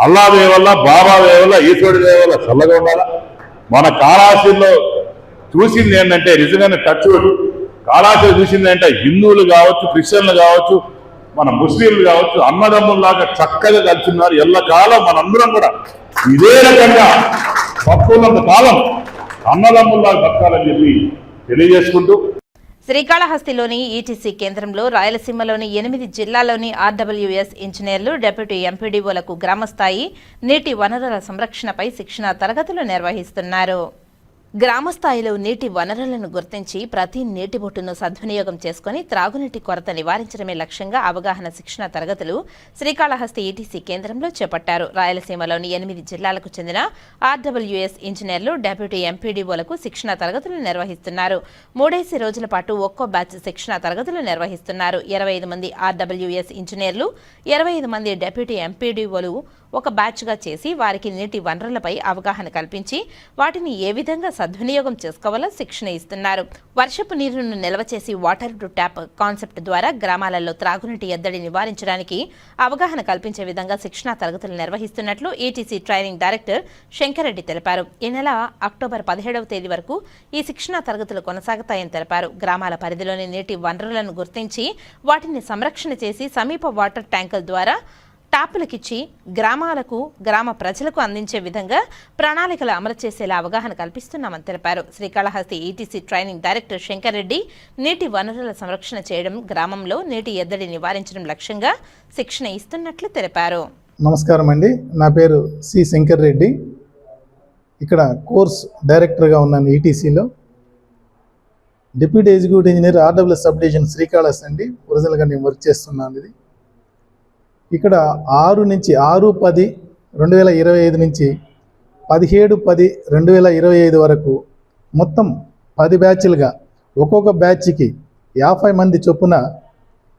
అల్లా దేవల్ల, బాబా దేవల్ల, ఈశ్వరుడి దేవల్ల చల్లగా ఉండాలా. మన కాళాశ్రీలో చూసింది ఏంటంటే నిజంగానే టచ్ కాళాశ్రీ చూసింది అంటే హిందువులు కావచ్చు, క్రిస్టియన్లు కావచ్చు, మన ముస్లింలు కావచ్చు, అన్నదమ్ముల్లాగా చక్కగా కలిసిన్నారు. ఎల్లకాలం మనందరం కూడా ఇదే రకంగా బతుకున్నంత కాలం అన్నదమ్ముల్లాగా బతకాలని చెప్పి తెలియజేసుకుంటూ, శ్రీకాళహస్తిలోని ఈటీసీ కేంద్రంలో రాయలసీమలోని 8 జిల్లాల్లోని ఆర్డబ్ల్యూఎస్ ఇంజనీర్లు, డెప్యూటీ ఎంపీడీఓలకు గ్రామస్థాయి నీటి వనరుల సంరక్షణపై శిక్షణా తరగతులు నిర్వహిస్తున్నారు. గ్రామస్థాయిలో నీటి వనరులను గుర్తించి ప్రతి నీటి బొట్టును సద్వినియోగం చేసుకుని త్రాగునీటి కొరత నివారించడమే లక్ష్యంగా అవగాహన శిక్షణ తరగతులు శ్రీకాళహస్తి ఈటీసీ కేంద్రంలో చేపట్టారు. రాయలసీమలోని 8 జిల్లాలకు చెందిన ఆర్డబ్ల్యూఎస్ ఇంజనీర్లు, డెప్యూటీ ఎంపీడీఓలకు శిక్షణ తరగతులు నిర్వహిస్తున్నారు. 3 రోజుల పాటు ఒక్కో బ్యాచ్ శిక్షణ తరగతులు నిర్వహిస్తున్నారు. 25 మంది ఆర్డబ్ల్యూఎస్ ఇంజనీర్లు, 25 మంది డెప్యూటీ ఎంపీడీఓలు ఒక బ్యాచ్గా చేసి వారికి నీటి వనరులపై అవగాహన కల్పించి వాటిని ఏ విధంగా సద్వినియోగం చేసుకోవాలో శిక్షణ ఇస్తున్నారు. వర్షపు నీరును నిల్వ చేసి వాటర్ టు ట్యాప్ కాన్సెప్ట్ ద్వారా గ్రామాలలో త్రాగునీటి ఎద్దడి నివారించడానికి అవగాహన కల్పించే విధంగా శిక్షణా తరగతులు నిర్వహిస్తున్నట్లు ఈటీసీ ట్రైనింగ్ డైరెక్టర్ శంకరెడ్డి తెలిపారు. ఈ నెల అక్టోబర్ 17వ తేదీ వరకు ఈ శిక్షణా తరగతులు కొనసాగుతాయని తెలిపారు. గ్రామాల పరిధిలోని నీటి వనరులను గుర్తించి వాటిని సంరక్షణ చేసి సమీప వాటర్ ట్యాంకుల ద్వారా టాపులకిచ్చి గ్రామాలకు, గ్రామ ప్రజలకు అందించే విధంగా ప్రణాళికలు అమలు చేసేలా అవగాహన కల్పిస్తున్నామని తెలిపారు. Srikalahasti ETC training director Shankar Reddy నీటి వనరుల సంరక్షణ చేయడం, గ్రామంలో నీటి ఎద్దడి నివారించడం లక్ష్యంగా శిక్షణ ఇస్తున్నట్లు తెలిపారు. నమస్కారం అండి, నా పేరు సి శంకర్ రెడ్డి. ఇక్కడ కోర్స్ డైరెక్టర్గా ఉన్నాను ఈటీసీలో. Deputy executive engineer RWS sub division Srikalahasti అండి. ఒరిజినల్గా నేను వర్క్ చేస్తున్నాను. ఇది ఇక్కడ 6/10/2025 నుంచి 17/10/2025 వరకు మొత్తం 10 బ్యాచ్లుగా ఒక్కొక్క బ్యాచ్కి 50 మంది చొప్పున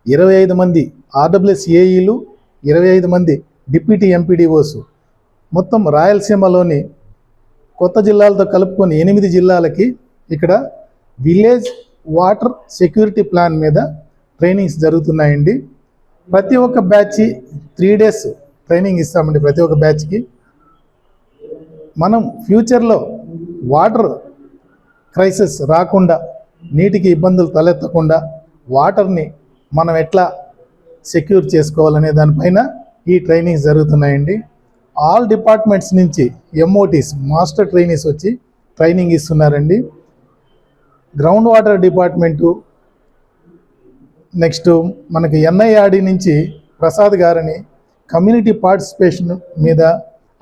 25 మంది ఆర్డబ్ల్యూఎస్ ఏఈలు, 25 మంది డిప్యూటీ ఎంపీడీఓస్ మొత్తం రాయలసీమలోని కొత్త జిల్లాలతో కలుపుకొని 8 జిల్లాలకి ఇక్కడ విలేజ్ వాటర్ సెక్యూరిటీ ప్లాన్ మీద ట్రైనింగ్స్ జరుగుతున్నాయండి. ప్రతి ఒక్క బ్యాచ్ 3 డేస్ ట్రైనింగ్ ఇస్తామండి. ప్రతి ఒక్క బ్యాచ్కి మనం ఫ్యూచర్లో వాటర్ క్రైసిస్ రాకుండా, నీటికి ఇబ్బందులు తలెత్తకుండా వాటర్ని మనం ఎట్లా సెక్యూర్ చేసుకోవాలనే దానిపైన ఈ ట్రైనింగ్స్ జరుగుతున్నాయండి. ఆల్ డిపార్ట్మెంట్స్ నుంచి ఎంఓటీస్, మాస్టర్ ట్రైనీస్ వచ్చి ట్రైనింగ్ ఇస్తున్నారండి. గ్రౌండ్ వాటర్ డిపార్ట్మెంటు, నెక్స్ట్ మనకి ఎన్ఐఆర్డి నుంచి ప్రసాద్ గారిని కమ్యూనిటీ పార్టిసిపేషన్ మీద,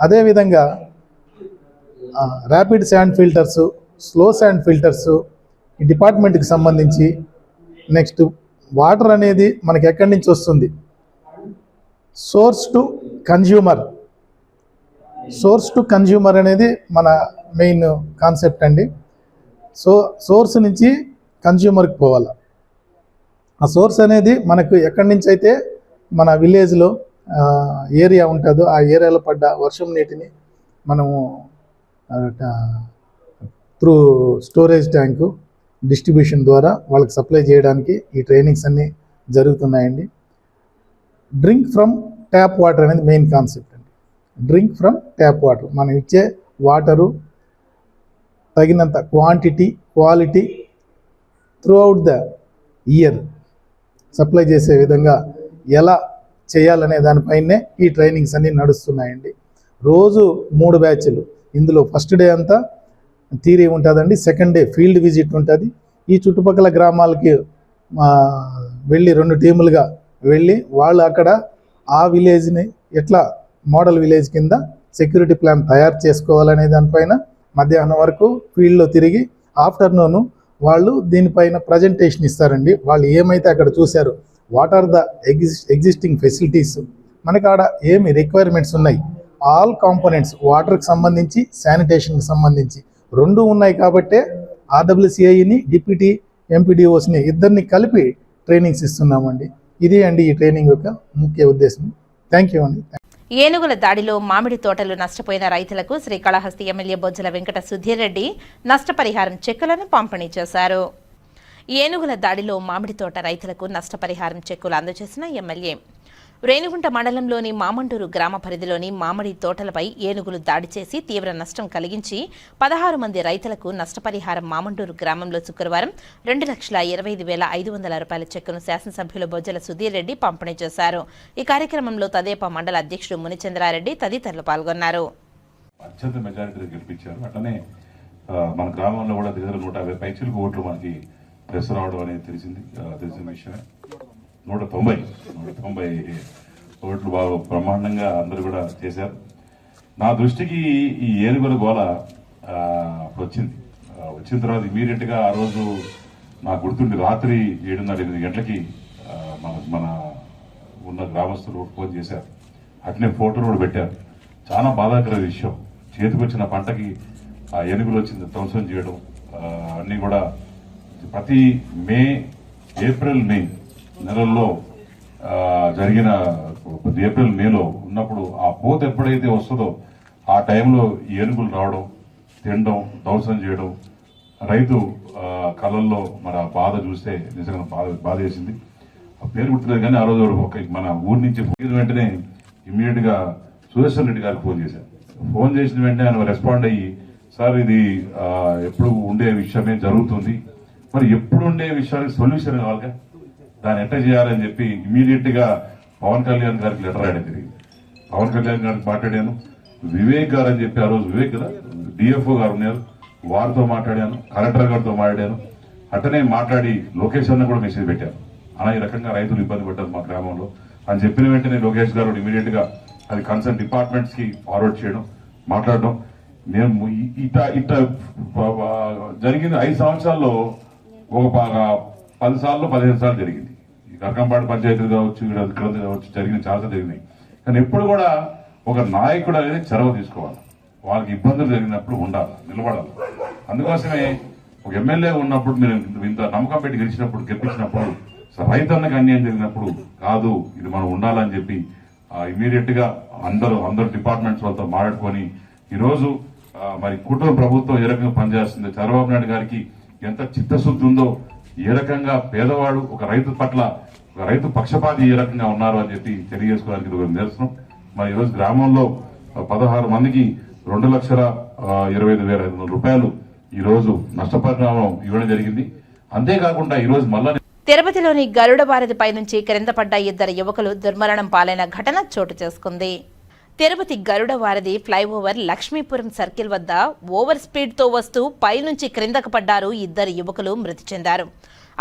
అదేవిధంగా ర్యాపిడ్ శాండ్ ఫిల్టర్సు, స్లో శాండ్ ఫిల్టర్సు ఈ డిపార్ట్మెంట్కి సంబంధించి, నెక్స్ట్ వాటర్ అనేది మనకి ఎక్కడి నుంచి వస్తుంది, సోర్స్ టు కన్జ్యూమర్ అనేది మన మెయిన్ కాన్సెప్ట్ అండి. సోర్స్ నుంచి కన్జ్యూమర్కి పోవాలి. ఆ సోర్స్ అనేది మనకు ఎక్కడి నుంచి అయితే మన విలేజ్లో ఏరియా ఉంటుందో ఆ ఏరియాలో పడ్డ వర్షం నీటిని మనము త్రూ స్టోరేజ్ ట్యాంకు డిస్ట్రిబ్యూషన్ ద్వారా వాళ్ళకి సప్లై చేయడానికి ఈ ట్రైనింగ్స్ అన్నీ జరుగుతున్నాయండి. డ్రింక్ ఫ్రమ్ ట్యాప్ వాటర్ అనేది మెయిన్ కాన్సెప్ట్ అండి. డ్రింక్ ఫ్రమ్ ట్యాప్ వాటర్, మనం ఇచ్చే వాటరు తగినంత quantity, quality through out the year supply చేసే విధంగా ఎలా చేయాలనే దానిపైనే ఈ ట్రైనింగ్స్ అన్నీ నడుస్తున్నాయండి. రోజు 3 బ్యాచ్లు. ఇందులో ఫస్ట్ డే అంతా థియరీ ఉంటుందండి, సెకండ్ డే ఫీల్డ్ విజిట్ ఉంటుంది, ఈ చుట్టుపక్కల గ్రామాలకి వెళ్ళి 2 టీములుగా వెళ్ళి వాళ్ళు అక్కడ ఆ విలేజ్ని ఎట్లా మోడల్ విలేజ్ కింద సెక్యూరిటీ ప్లాన్ తయారు చేసుకోవాలనే దానిపైన మధ్యాహ్నం వరకు ఫీల్డ్లో తిరిగి ఆఫ్టర్నూన్ వాళ్ళు దీనిపైన ప్రజెంటేషన్ ఇస్తారండి. వాళ్ళు ఏమైతే అక్కడ చూశారో what are the existing facilities, మనకి ఆడ ఏమి రిక్వైర్మెంట్స్ ఉన్నాయి, ఆల్ కాంపోనెంట్స్, వాటర్కి సంబంధించి శానిటేషన్కి సంబంధించి 2 ఉన్నాయి. కాబట్టే RWCIని డిప్యూటీ ఎంపీడీఓస్ని ఇద్దరిని కలిపి ట్రైనింగ్స్ ఇస్తున్నామండి. ఇది అండి ఈ ట్రైనింగ్ యొక్క ముఖ్య ఉద్దేశం. థ్యాంక్ యూ అండి. ఏనుగుల దాడిలో మామిడి తోటలు నష్టపోయిన రైతులకు శ్రీకాళహస్తి ఎమ్మెల్యే బొజ్జల వెంకట సుధీర్ రెడ్డి నష్టపరిహారం చెక్కులను పంపిణీ చేశారు. ఏనుగుల దాడిలో మామిడి తోట రైతులకు నష్టపరిహారం చెక్కులు అందజేసిన ఎమ్మెల్యే రేణిగుంట మండలంలోని మామండూరు గ్రామ పరిధిలోని మామిడి తోటలపై ఏనుగులు దాడి చేసి తీవ్ర నష్టం కలిగించి 16 మంది రైతులకు నష్టపరిహారం మామండూరు గ్రామంలో శుక్రవారం 2,25,500 రూపాయల చెక్కును శాసనసభ్యులు బొజ్జల సుధీర్ రెడ్డి పంపిణీ చేశారు. ఈ కార్యక్రమంలో తదేపా మండల అధ్యక్షుడు మునిచంద్రారెడ్డి తదితరులు పాల్గొన్నారు. అత్యంత మెజారిటీతో గెలిపించారు. అట్లనే మన గ్రామంలో కూడా దగ్గర 150 పైచిలకు ఓట్లు మనకి ప్రెస్ రావడం అనేది తెలిసిన విషయమే. 190 ఓట్లు బాగా బ్రహ్మాండంగా అందరూ కూడా చేశారు. నా దృష్టికి ఈ ఏనుగుల గోల వచ్చిన తర్వాత ఇమీడియట్ గా ఆ రోజు నాకు గుర్తుండి రాత్రి 7:30-8 గంటలకి మన ఉన్న గ్రామస్తులు ఫోన్ చేశారు. అట్నే ఫోటోలు కూడా పెట్టారు. చాలా బాధాకర విషయం. చేతికి వచ్చిన పంటకి ఆ ఏనుగులు వచ్చింది ధ్వంసం చేయడం అన్ని కూడా ప్రతి ఏప్రిల్ మే నెలల్లో జరిగిన ఏప్రిల్ మేలో ఉన్నప్పుడు ఆ పోత ఎప్పుడైతే వస్తుందో ఆ టైంలో ఏనుగులు రావడం, తినడం, ధ్వంసం చేయడం రైతు కళల్లో మరి ఆ బాధ చూస్తే నిజంగా బాధ వేసింది. ఆ పేరు గుర్తులేదు కానీ ఆ రోజు మన ఊరి నుంచి వెంటనే ఇమ్మీడియట్ గా సుదర్శన్ రెడ్డి గారికి ఫోన్ చేశారు. ఫోన్ చేసిన వెంటనే ఆయన రెస్పాండ్ అయ్యి, సార్ ఇది ఎప్పుడు ఉండే విషయమే జరుగుతుంది, మరి ఎప్పుడు ఉండే విషయానికి సొల్యూషన్ కావాలిగా, దాన్ని ఎట్లా చేయాలని చెప్పి ఇమీడియట్ గా పవన్ కళ్యాణ్ గారికి లెటర్ రాయడం జరిగింది. పవన్ కళ్యాణ్ గారికి మాట్లాడాను. వివేక్ గారు అని చెప్పి ఆ రోజు వివేక్ కదా డిఎఫ్ఓ గారు ఉన్నారు, వారితో మాట్లాడాను. కలెక్టర్ గారితో మాట్లాడాను. అట్టనే మాట్లాడి లోకేష్ అన్న కూడా మెసేజ్ పెట్టాను. అలా ఈ రకంగా రైతులు ఇబ్బంది పడ్డారు మా గ్రామంలో అని చెప్పిన వెంటనే లోకేష్ గారు ఇమీడియట్ గా అది కన్సర్న్ డిపార్ట్మెంట్స్ కి ఫార్వర్డ్ చేయడం, మాట్లాడడం. మేము ఇట్లా జరిగిన 5 సంవత్సరాల్లో ఒక 10 సార్లు 15 సార్లు జరిగింది. ఈ కరకంపాడు పంచాయతీలు కావచ్చు, ఇక్కడ కావచ్చు, జరిగిన చాలా జరిగినాయి. కానీ ఎప్పుడు కూడా ఒక నాయకుడు అనేది చొరవ తీసుకోవాలి. వాళ్ళకి ఇబ్బందులు జరిగినప్పుడు ఉండాలి, నిలబడాలి. అందుకోసమే ఒక ఎమ్మెల్యే ఉన్నప్పుడు మీరు ఇంత నమ్మకం పెట్టి గెలిపించినప్పుడు రైతన్నకి అన్యాయం జరిగినప్పుడు కాదు, ఇది మనం ఉండాలని చెప్పి ఇమీడియట్ గా అందరూ డిపార్ట్మెంట్స్ వాళ్ళతో మాట్లాడుకొని ఈరోజు మరి కుటుంబ ప్రభుత్వం ఏ రకంగా పనిచేస్తుంది, చంద్రబాబు నాయుడు గారికి ఎంత చిత్తశుద్ధి ఉందో, ఏ రకంగా పేదవాడు ఒక రైతు పట్ల ఒక రైతు పక్షపాతి ఏ రకంగా ఉన్నారు అని చెప్పి తెలియజేసుకోవడానికి ఇది నిదర్శనం. మరి ఈరోజు గ్రామంలో 16 మందికి 2,25,500 రూపాయలు ఈ రోజు నష్టపరిహారం ఇవ్వడం జరిగింది. అంతేకాకుండా ఈ రోజు మళ్ళా తిరుపతిలోని గరుడ వారధిపై నుంచి క్రింద పడ్డ 2 యువకులు దుర్మరణం పాలైన ఘటన చోటు చేసుకుంది. తిరుపతి గరుడ వారధి ఫ్లైఓవర్ లక్ష్మీపురం సర్కిల్ వద్ద ఓవర్ స్పీడ్తో వస్తూ పైనుంచి క్రిందకు పడ్డారు 2 యువకులు మృతి చెందారు.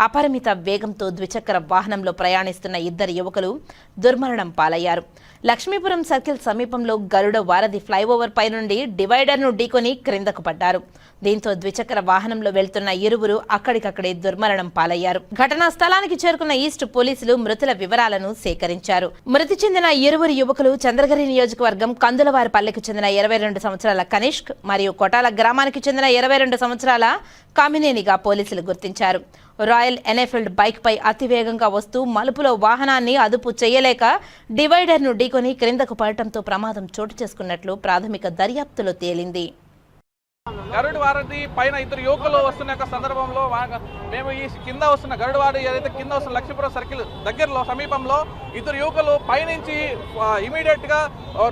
అపరిమిత వేగంతో ద్విచక్ర వాహనంలో ప్రయాణిస్తున్న 2 యువకులు దుర్మరణం పాలయ్యారు. లక్ష్మీపురం సర్కిల్ సమీపంలో గరుడ వారధి ఫ్లైఓవర్ పై నుండి డివైడర్ను ఢీకొని క్రిందకు పడ్డారు. దీంతో ద్విచక్ర వాహనంలో వెళ్తున్న 2 అక్కడికక్కడే దుర్మరణం పాలయ్యారు. ఘటనా స్థలానికి చేరుకున్న ఈస్ట్ పోలీసులు మృతుల వివరాలను సేకరించారు. మృతి చెందిన 2 యువకులు చంద్రగిరి నియోజకవర్గం కందులవారిపల్లెకు చెందిన 22 సంవత్సరాల కనిష్క్ మరియు కొటాల గ్రామానికి చెందిన 22 సంవత్సరాల కామినేనిగా పోలీసులు గుర్తించారు. రాయల్ ఎన్ఫీల్డ్ బైక్ పై అతివేగంగా వస్తూ మలుపులో వాహనాన్ని అదుపు చేయలేక డివైడర్ను ఢీకొని క్రిందకు పడటంతో ప్రమాదం చోటు చేసుకున్నట్లు ప్రాథమిక దర్యాప్తులో తేలింది. గరుడ వారధి పైన 2 యువకులు వస్తున్న సందర్భంలో మేము ఈ కింద వస్తున్న గరుడ వారధి ఏదైతే కింద వస్తున్న లక్ష్మీపురం సర్కిల్ దగ్గరలో సమీపంలో 2 యువకులు పైనుంచి ఇమీడియట్ గా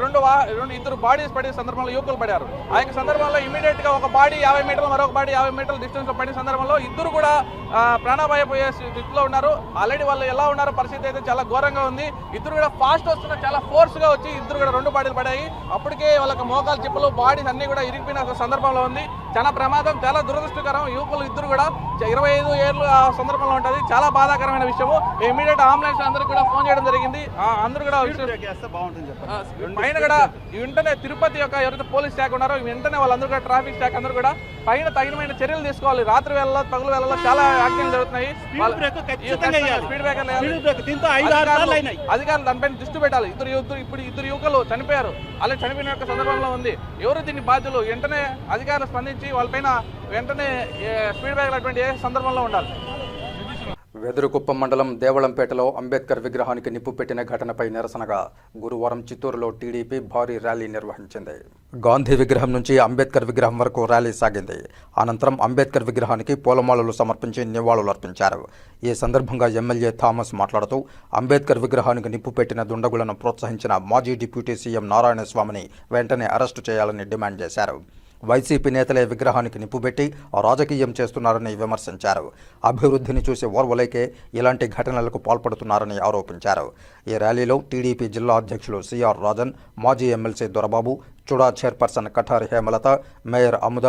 2 బాడీస్ పడే సందర్భంలో యువకులు పడారు. ఆ యొక్క సందర్భంలో ఇమీడియట్ గా ఒక బాడీ 50 మీటర్లు మరొక బాడీ 50 మీటర్ల డిస్టెన్స్ లో పడిన సందర్భంలో 2 కూడా ప్రాణాపాయపోయే స్థితిలో ఉన్నారు. ఆల్రెడీ వాళ్ళు ఎలా ఉన్నారో పరిస్థితి అయితే చాలా ఘోరంగా ఉంది. 2 కూడా ఫాస్ట్ వస్తున్న చాలా ఫోర్స్ గా వచ్చి 2 కూడా 2 బాడీలు పడాయి. అప్పటికే వాళ్ళకి మోకాలు చిప్పలు బాడీస్ అన్ని కూడా ఇరిగిపోయిన సందర్భంలో ఉంది. చాలా ప్రమాదం, చాలా దురదృష్టకరం. యువకులు ఇద్దరు కూడా 25 ఏళ్ళు ఆ సందర్భంలో ఉంటుంది. చాలా బాధాకరమైన విషయము. ఇమీడియట్ అంబులెన్స్ అందరికి కూడా ఫోన్ చేయడం జరిగింది. అందరూ కూడా పైన కూడా వెంటనే తిరుపతి యొక్క ఎవరైతే పోలీస్ శాఖ ఉన్నారో వెంటనే వాళ్ళందరూ కూడా ట్రాఫిక్ శాఖ అందరూ కూడా పైన తగినమైన చర్యలు తీసుకోవాలి. రాత్రి వేళలో పగలు వేళలో చాలా యాక్సిడెంట్లు జరుగుతున్నాయి. స్పీడ్ బ్రేకర్ అధికారులు దానిపైన దృష్టి పెట్టాలి. ఇద్దరు యువకులు చనిపోయారు. అలా చనిపోయిన యొక్క సందర్భంలో ఉంది. ఎవరు దీన్ని బాధ్యులు? వెంటనే అధికారులు స్పందించి వాళ్ళపైన వెంటనే స్పీడ్ బ్రేకర్ అటువంటి ఏ సందర్భంలో ఉండాలి. వెదురుకుప్పం మండలం దేవళంపేటలో అంబేద్కర్ విగ్రహానికి నిప్పు పెట్టిన ఘటనపై నిరసనగా గురువారం చిత్తూరులో టీడీపీ భారీ ర్యాలీ నిర్వహించింది. గాంధీ విగ్రహం నుంచి అంబేద్కర్ విగ్రహం వరకు ర్యాలీ సాగింది. అనంతరం అంబేద్కర్ విగ్రహానికి పూలమాలలు సమర్పించి నివాళులర్పించారు. ఈ సందర్భంగా ఎమ్మెల్యే థామస్ మాట్లాడుతూ అంబేద్కర్ విగ్రహానికి నిప్పు పెట్టిన దుండగులను ప్రోత్సహించిన మాజీ డిప్యూటీ సీఎం నారాయణస్వామిని వెంటనే అరెస్టు చేయాలని డిమాండ్ చేశారు. వైసీపీ నేతలే విగ్రహానికి నిప్పుపెట్టి రాజకీయం చేస్తున్నారని విమర్శించారు. అభివృద్ధిని చూసి ఓర్వలేకే ఇలాంటి ఘటనలకు పాల్పడుతున్నారని ఆరోపించారు. ఈ ర్యాలీలో టీడీపీ జిల్లా అధ్యక్షులు సిఆర్ రాజన్, మాజీ ఎమ్మెల్సీ దొరబాబు, చుడా chairperson Katari Hemalatha, mayor Amuda,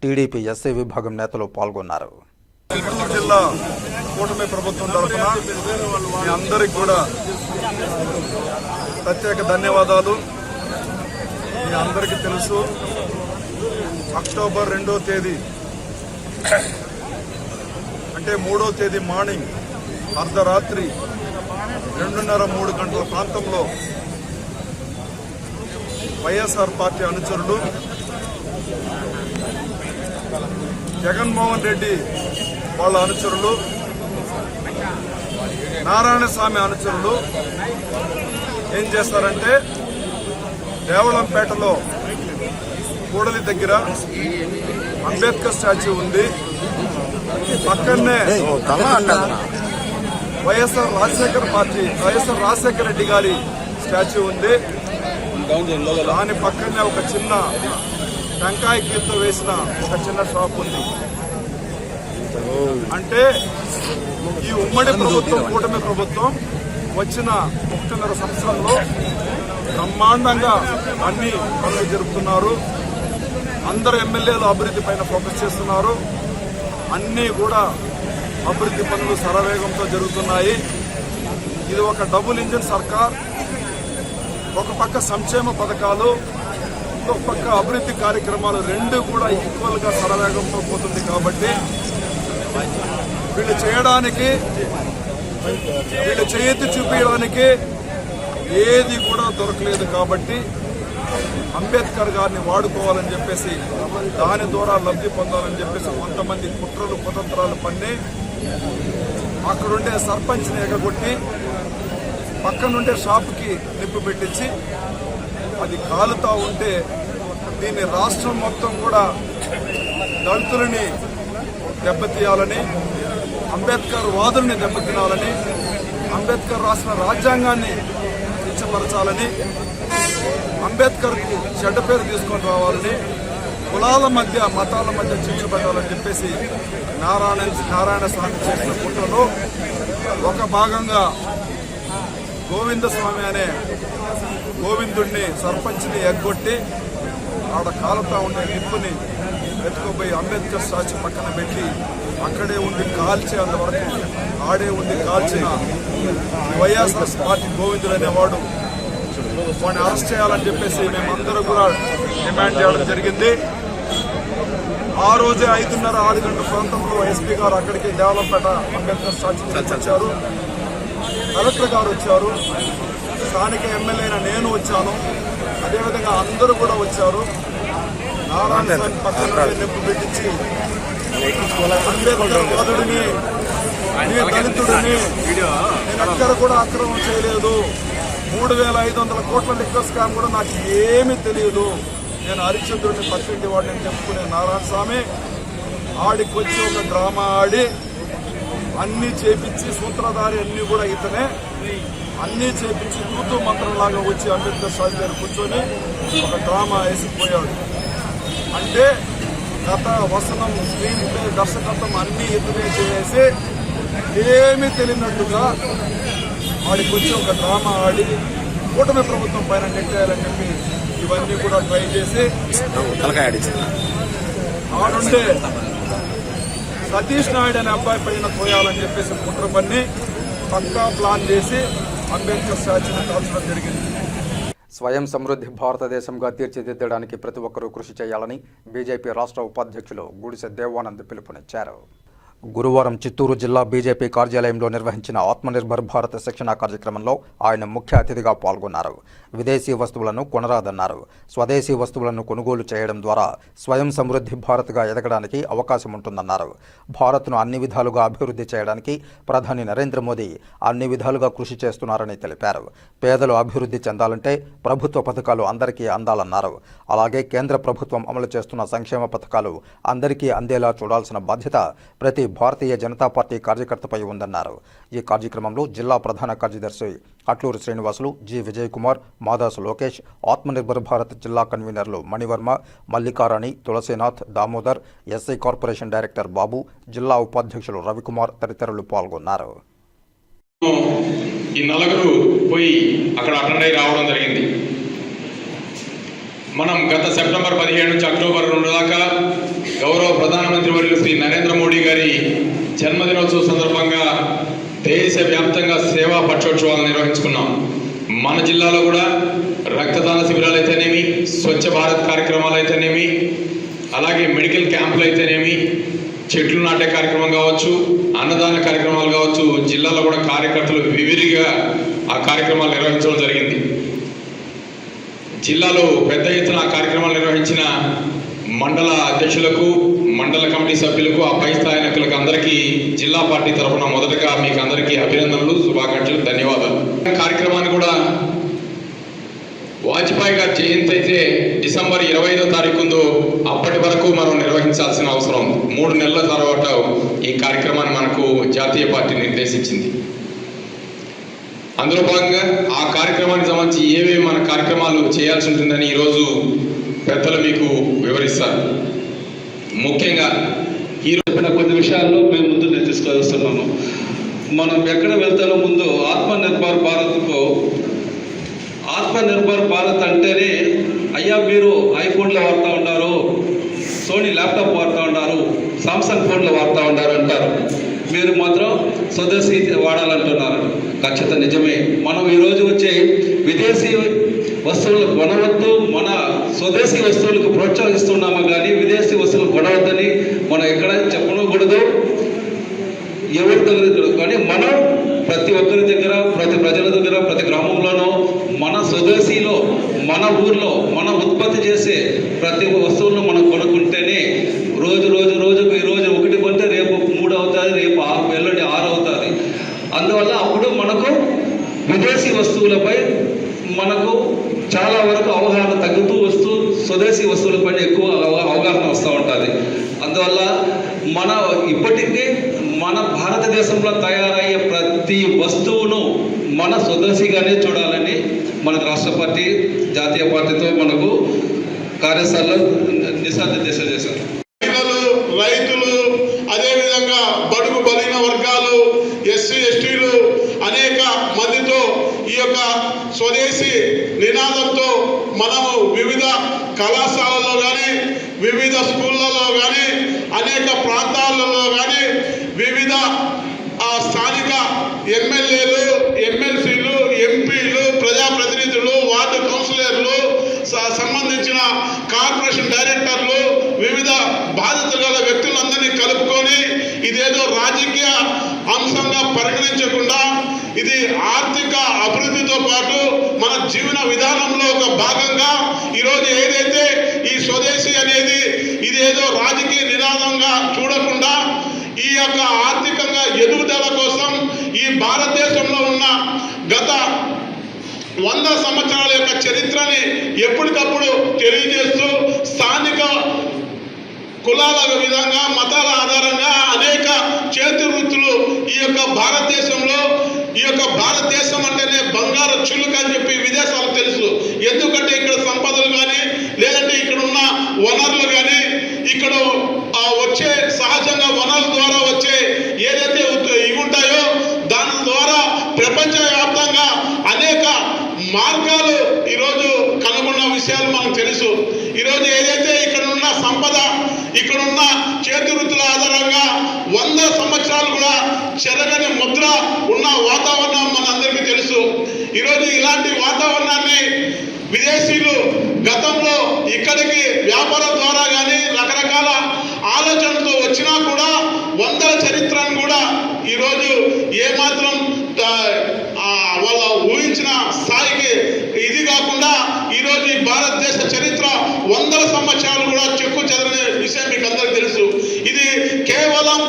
TDP SC విభాగం నేతలు పాల్గొన్నారు. జిల్లా కూటమి ప్రభుత్వం తరఫున మీ అందరికి కూడా ప్రత్యేక ధన్యవాదాలు. మీ అందరికీ తెలుసు, అక్టోబర్ 2వ తేదీ అంటే 3వ తేదీ మార్నింగ్ అర్ధరాత్రి 2:30-3 గంటల ప్రాంతంలో వైఎస్ఆర్ పార్టీ అనుచరులు జగన్మోహన్ రెడ్డి వాళ్ళ అనుచరులు, నారాయణస్వామి అనుచరులు ఏం చేస్తారంటే దేవళంపేటలో కూడలి దగ్గర అంబేద్కర్ స్టాచ్యూ ఉంది. పక్కనే వైఎస్ఆర్ రాజశేఖర రెడ్డి గారి స్టాచ్యూ ఉంది. దాని పక్కనే ఒక చిన్న టెంకాయ గీతో వేసిన ఒక చిన్న షాప్ ఉంది. అంటే ఈ ఉమ్మడి ప్రభుత్వం, కూటమి ప్రభుత్వం వచ్చిన 1.5 సంవత్సరంలో బ్రహ్మాండంగా అన్ని పనులు జరుపుతున్నారు. అందరు ఎమ్మెల్యేలు అభివృద్ధి పైన ఫోకస్ చేస్తున్నారు. అన్నీ కూడా అభివృద్ధి పనులు శరవేగంతో జరుగుతున్నాయి. ఇది ఒక డబుల్ ఇంజిన్ సర్కార్. ఒక పక్క సంక్షేమ పథకాలు, ఇంకొక పక్క అభివృద్ధి కార్యక్రమాలు రెండు కూడా ఈక్వల్ గా శరవేగంతో పోతుంది. కాబట్టి వీళ్ళు చేయెత్తి చూపించడానికి ఏది కూడా దొరకలేదు. కాబట్టి అంబేద్కర్ గారిని వాడుకోవాలని చెప్పేసి, దాని ద్వారా లబ్ధి పొందాలని చెప్పేసి కొంతమంది కుట్రలు కుతంత్రాలు పన్ని అక్కడుండే సర్పంచ్ని ఎగగొట్టి పక్కనుండే షాపుకి నిప్పు పెట్టించి అది కాలుతా ఉంటే దీన్ని రాష్ట్రం మొత్తం కూడా దళితులని దెబ్బతీయాలని, అంబేద్కర్ వాదుల్ని దెబ్బతినాలని, అంబేద్కర్ రాసిన రాజ్యాంగాన్ని కించపరచాలని, అంబేద్కర్కు చెడ్డ పేరు తీసుకొని రావాలని, కులాల మధ్య మతాల మధ్య చిచ్చు పెట్టాలని చెప్పేసి నారాయణస్వామి చేసిన కుట్రలో ఒక భాగంగా గోవిందస్వామి అనే గోవిందుడిని సర్పంచ్ని ఎగ్గొట్టి ఆడ కాలుతా ఉండే నిప్పుని ఎత్తుకుపోయి అంబేద్కర్ స్టాచ్యూ పక్కన పెట్టి అక్కడే ఉండి కాల్చేంత వరకు ఆడే ఉండి కాల్చిన వైఎస్ఆర్ పార్టీ గోవిందుడు అనేవాడు వాడిని అరెస్ట్ చేయాలని చెప్పేసి మేమందరూ కూడా డిమాండ్ చేయడం జరిగింది. ఆ రోజే 5:30-6 గంటల ప్రాంతంలో ఎస్పీ గారు అక్కడికి దేవళంపేట అంబేద్కర్ స్టాచ్యూ వచ్చారు, కలెక్టర్ గారు వచ్చారు, స్థానిక ఎమ్మెల్యే అయిన నేను వచ్చాను, అదేవిధంగా అందరూ కూడా వచ్చారు. నారాయణస్వామి పక్కన నిప్పు పెట్టించి అంబేద్కర్ వాదుడిని, దళితుడిని నేను ఎక్కడ కూడా అక్రమం చేయలేదు, 3,500 కోట్ల లిక్కర్ స్కామ్ కూడా నాకు ఏమీ తెలియదు, నేను హరిశ్చంద్రుడిని పక్కింటి వాడిని చెప్పుకునే నారాయణస్వామి ఆడికి వచ్చి ఒక డ్రామా ఆడి అన్నీ చేపించి, సూత్రధారి అన్నీ కూడా ఇతనే అన్నీ చేపించి తూతూ మంత్రంలాగా వచ్చి అంబేద్కర్ స్టాచ్యూ దగ్గర కూర్చొని ఒక డ్రామా వేసిపోయాడు. అంటే కథ, వసనం, స్క్రీన్ ప్లే, దర్శకత్వం అన్నీ ఇతనే చేసి ఏమీ తెలియనట్టుగా వాడికి వచ్చి ఒక డ్రామా ఆడి కూటమి ప్రభుత్వం పైన నెట్టేయాలని చెప్పి ఇవన్నీ కూడా ట్రై చేసి ఆడుండే సతీష్ నాయుడు అనే అబ్బాయి పైన పోయాలని చెప్పేసి కుట్ర పన్ని పక్కా ప్లాన్ చేసి అంబేద్కర్ స్టాచ్యూని కాల్చడం జరిగింది. స్వయం సమృద్ధి భారతదేశంగా తీర్చిదిద్దడానికి ప్రతి ఒక్కరూ కృషి చేయాలని బీజేపీ రాష్ట్ర ఉపాధ్యక్షులు గుడిసె దేవానంద్ పిలుపునిచ్చారు. గురువారం చిత్తూరు జిల్లా బీజేపీ కార్యాలయంలో నిర్వహించిన ఆత్మనిర్భర్ భారత్ శిక్షణా కార్యక్రమంలో ఆయన ముఖ్య అతిథిగా పాల్గొన్నారు. విదేశీ వస్తువులను కొనరాదన్నారు. స్వదేశీ వస్తువులను కొనుగోలు చేయడం ద్వారా స్వయం సమృద్ధి భారత్గా ఎదగడానికి అవకాశం ఉంటుందన్నారు. భారత్ను అన్ని విధాలుగా అభివృద్ధి చేయడానికి ప్రధాని నరేంద్ర మోదీ అన్ని విధాలుగా కృషి చేస్తున్నారని తెలిపారు. పేదలు అభివృద్ధి చెందాలంటే ప్రభుత్వ పథకాలు అందరికీ అందాలన్నారు. అలాగే కేంద్ర ప్రభుత్వం అమలు చేస్తున్న సంక్షేమ పథకాలు అందరికీ అందేలా చూడాల్సిన బాధ్యత ప్రతి భారతీయ జనతా పార్టీ కార్యకర్తపై ఉందన్నారు. ఈ కార్యక్రమంలో జిల్లా ప్రధాన కార్యదర్శి అట్లూరు శ్రీనివాసులు, జి విజయ్ కుమార్, మాదాసు లోకేష్, ఆత్మనిర్భర్ భారత్ జిల్లా కన్వీనర్లు Manivarma, Mallikarani, Tulasinath, Damodar, SI corporation director Babu, జిల్లా ఉపాధ్యక్షులు రవికుమార్ తదితరులు పాల్గొన్నారు. ఈ నలుగురు పోయి అక్కడ అటెండ్ అయి రావడం జరిగింది. మనం గత సెప్టెంబర్ 17 నుంచి అక్టోబర్ 2 దాకా గౌరవ ప్రధానమంత్రి వర్యులు శ్రీ నరేంద్ర మోడీ గారి జన్మదినోత్సవం సందర్భంగా దేశవ్యాప్తంగా సేవా పక్షోత్సవాలు నిర్వహించుకున్నాం. మన జిల్లాలో కూడా రక్తదాన శిబిరాలు అయితేనేమి, స్వచ్ఛ భారత్ కార్యక్రమాలు అయితేనేమి, అలాగే మెడికల్ క్యాంపులు అయితేనేమి, చెట్లు నాటే కార్యక్రమం కావచ్చు, అన్నదాన కార్యక్రమాలు కావచ్చు, జిల్లాలో కూడా కార్యకర్తలు విరివిగా ఆ కార్యక్రమాలు నిర్వహించడం జరిగింది. జిల్లాలో పెద్ద ఎత్తున కార్యక్రమాలు నిర్వహించిన మండల అధ్యక్షులకు, మండల కమిటీ సభ్యులకు, ఆ పై స్థాయి నాయకులకు అందరికీ జిల్లా పార్టీ తరఫున మొదటగా మీకు అందరికీ అభినందనలు, శుభాకాంక్షలు, ధన్యవాదాలు. కార్యక్రమాన్ని కూడా వాజ్పేయి గారి జయంతి అయితే డిసెంబర్ 25వ తారీఖుందో అప్పటి వరకు మనం నిర్వహించాల్సిన అవసరం ఉంది. 3 నెలల తర్వాత ఈ కార్యక్రమాన్ని మనకు జాతీయ పార్టీ నిర్దేశించింది. అందులో భాగంగా ఆ కార్యక్రమానికి సంబంధించి ఏవేవి మన కార్యక్రమాలు చేయాల్సి ఉంటుందని ఈరోజు పెద్దలు మీకు వివరిస్తారు. ముఖ్యంగా ఈరోజు కొన్ని విషయాల్లో మేము ముందు నేను తీసుకొస్తున్నాను. మనం ఎక్కడ వెళ్తానో ముందు ఆత్మనిర్భర్ భారత్ అంటేనే అయ్యా మీరు ఐఫోన్లో వాడుతూ ఉంటారు, సోనీ ల్యాప్టాప్ వాడుతూ ఉంటారు, సామ్సంగ్ ఫోన్లో వాడుతూ ఉంటారు అంటారు. మీరు మాత్రం స్వదేశీ వాడాలంటున్నారు. ఖచ్చితంగా నిజమే. మనం ఈరోజు వచ్చే విదేశీ వస్తువులు కొనవద్దు, మన స్వదేశీ వస్తువులకు ప్రోత్సహిస్తున్నాము కానీ విదేశీ వస్తువులు కొనవద్దని మనం ఎక్కడైనా చెప్పకూడదు, ఎవరి దగ్గర. కానీ మనం ప్రతి ఒక్కరి దగ్గర, ప్రతి ప్రజల దగ్గర, ప్రతి గ్రామంలోనూ మన స్వదేశీలో, మన ఊర్లో మనం ఉత్పత్తి చేసే ప్రతి వస్తువులను మనం కొనుక్కుంటేనే రోజుకు ఈరోజు 1 కొంటే రేపు 3 అవుతుంది, రేపు ఎల్లుండి 6 అవుతుంది. అందువల్ల అప్పుడు మనకు విదేశీ వస్తువులపై మనకు చాలా వరకు అవగాహన తగ్గుతూ వస్తూ స్వదేశీ వస్తువులపై ఎక్కువ అవగాహన వస్తూ ఉంటుంది. అందువల్ల ఇప్పటికీ మన భారతదేశంలో తయారయ్యే ప్రతి వస్తువును మన స్వదేశీగానే చూడాలని మన రాష్ట్ర పార్టీ, జాతీయ పార్టీతో మనకు కార్యశాలలో దిశానిర్దేశం చేశారు. రైతులు, అదేవిధంగా బడుగు బలహీన వర్గాలు, ఎస్సీ ఎస్టీలు అనేక మందితో ఈ యొక్క స్వదేశీ నినాదంతో మనము వివిధ కళాశాలల్లో కానీ, వివిధ స్కూళ్ళలో కానీ, అనేక ప్రాంతాలలో కానీ వివిధ స్థానిక ఎమ్మెల్యేలు, ఎమ్మెల్సీలు, ఎంపీలు, ప్రజాప్రతినిధులు, వార్డు కౌన్సిలర్లు, సంబంధించిన కార్పొరేషన్ డైరెక్టర్లు, వివిధ బాధ్యత గల వ్యక్తులందరినీ కలుపుకొని ఇదేదో రాజకీయ అంశంగా పరిగణించకుండా ఇది ఆర్థిక అభివృద్ధితో పాటు మన జీవన విధానంలో ఒక భాగంగా ఈరోజు ఏదైతే ఈ స్వదేశీ అనేది ఇదేదో రాజకీయ నినాదంగా చూడకుండా ఈ యొక్క ఆర్థికంగా ఎదుగుదల కోసం ఈ భారతదేశంలో ఉన్న గత 100 సంవత్సరాల యొక్క చరిత్రని ఎప్పటికప్పుడు తెలియజేస్తూ స్థానిక కులాల విధంగా, మతాల ఆధారంగా అనేక చేతి వృత్తులు ఈ యొక్క భారతదేశంలో, ఈ యొక్క భారతదేశం అంటేనే బంగారు చిలుక అని చెప్పి విదేశాలకు తెలుసు. ఎందుకంటే ఇక్కడ సంపదలు కానీ, లేదంటే ఇక్కడ ఉన్న వనరులు కానీ, ఇక్కడ వచ్చే సహజంగా వనరుల ద్వారా వచ్చే ఏదైతే ఇవి ఉంటాయో దాని ద్వారా ప్రపంచవ్యాప్తంగా అనేక మార్గాలు ఈరోజు కనుగొన్న విషయాలు మనకు తెలుసు. ఈరోజు ఏదైతే ఇక్కడ ఉన్న సంపద ఇక్కడున్న చేతి వృత్తుల ఆధారంగా 100 సంవత్సరాలు కూడా చెరగని ముద్ర ఉన్న వాతావరణం మనందరికీ తెలుసు. ఈరోజు ఇలాంటి వాతావరణాన్ని విదేశీయులు గతంలో ఇక్కడికి వ్యాపారం ద్వారా కానీ రకరకాల ఆలోచనలతో వచ్చినా కూడా 100ల చరిత్రను కూడా ఈరోజు ఏమాత్రం వాళ్ళ ఊహించిన స్థాయికి ఇది కాకుండా ఈరోజు ఈ భారతదేశ చరిత్ర 100ల సంవత్సరాలు కూడా చెక్కు చెదరని విషయం మీకు అందరికీ తెలుసు. ఇది కేవలం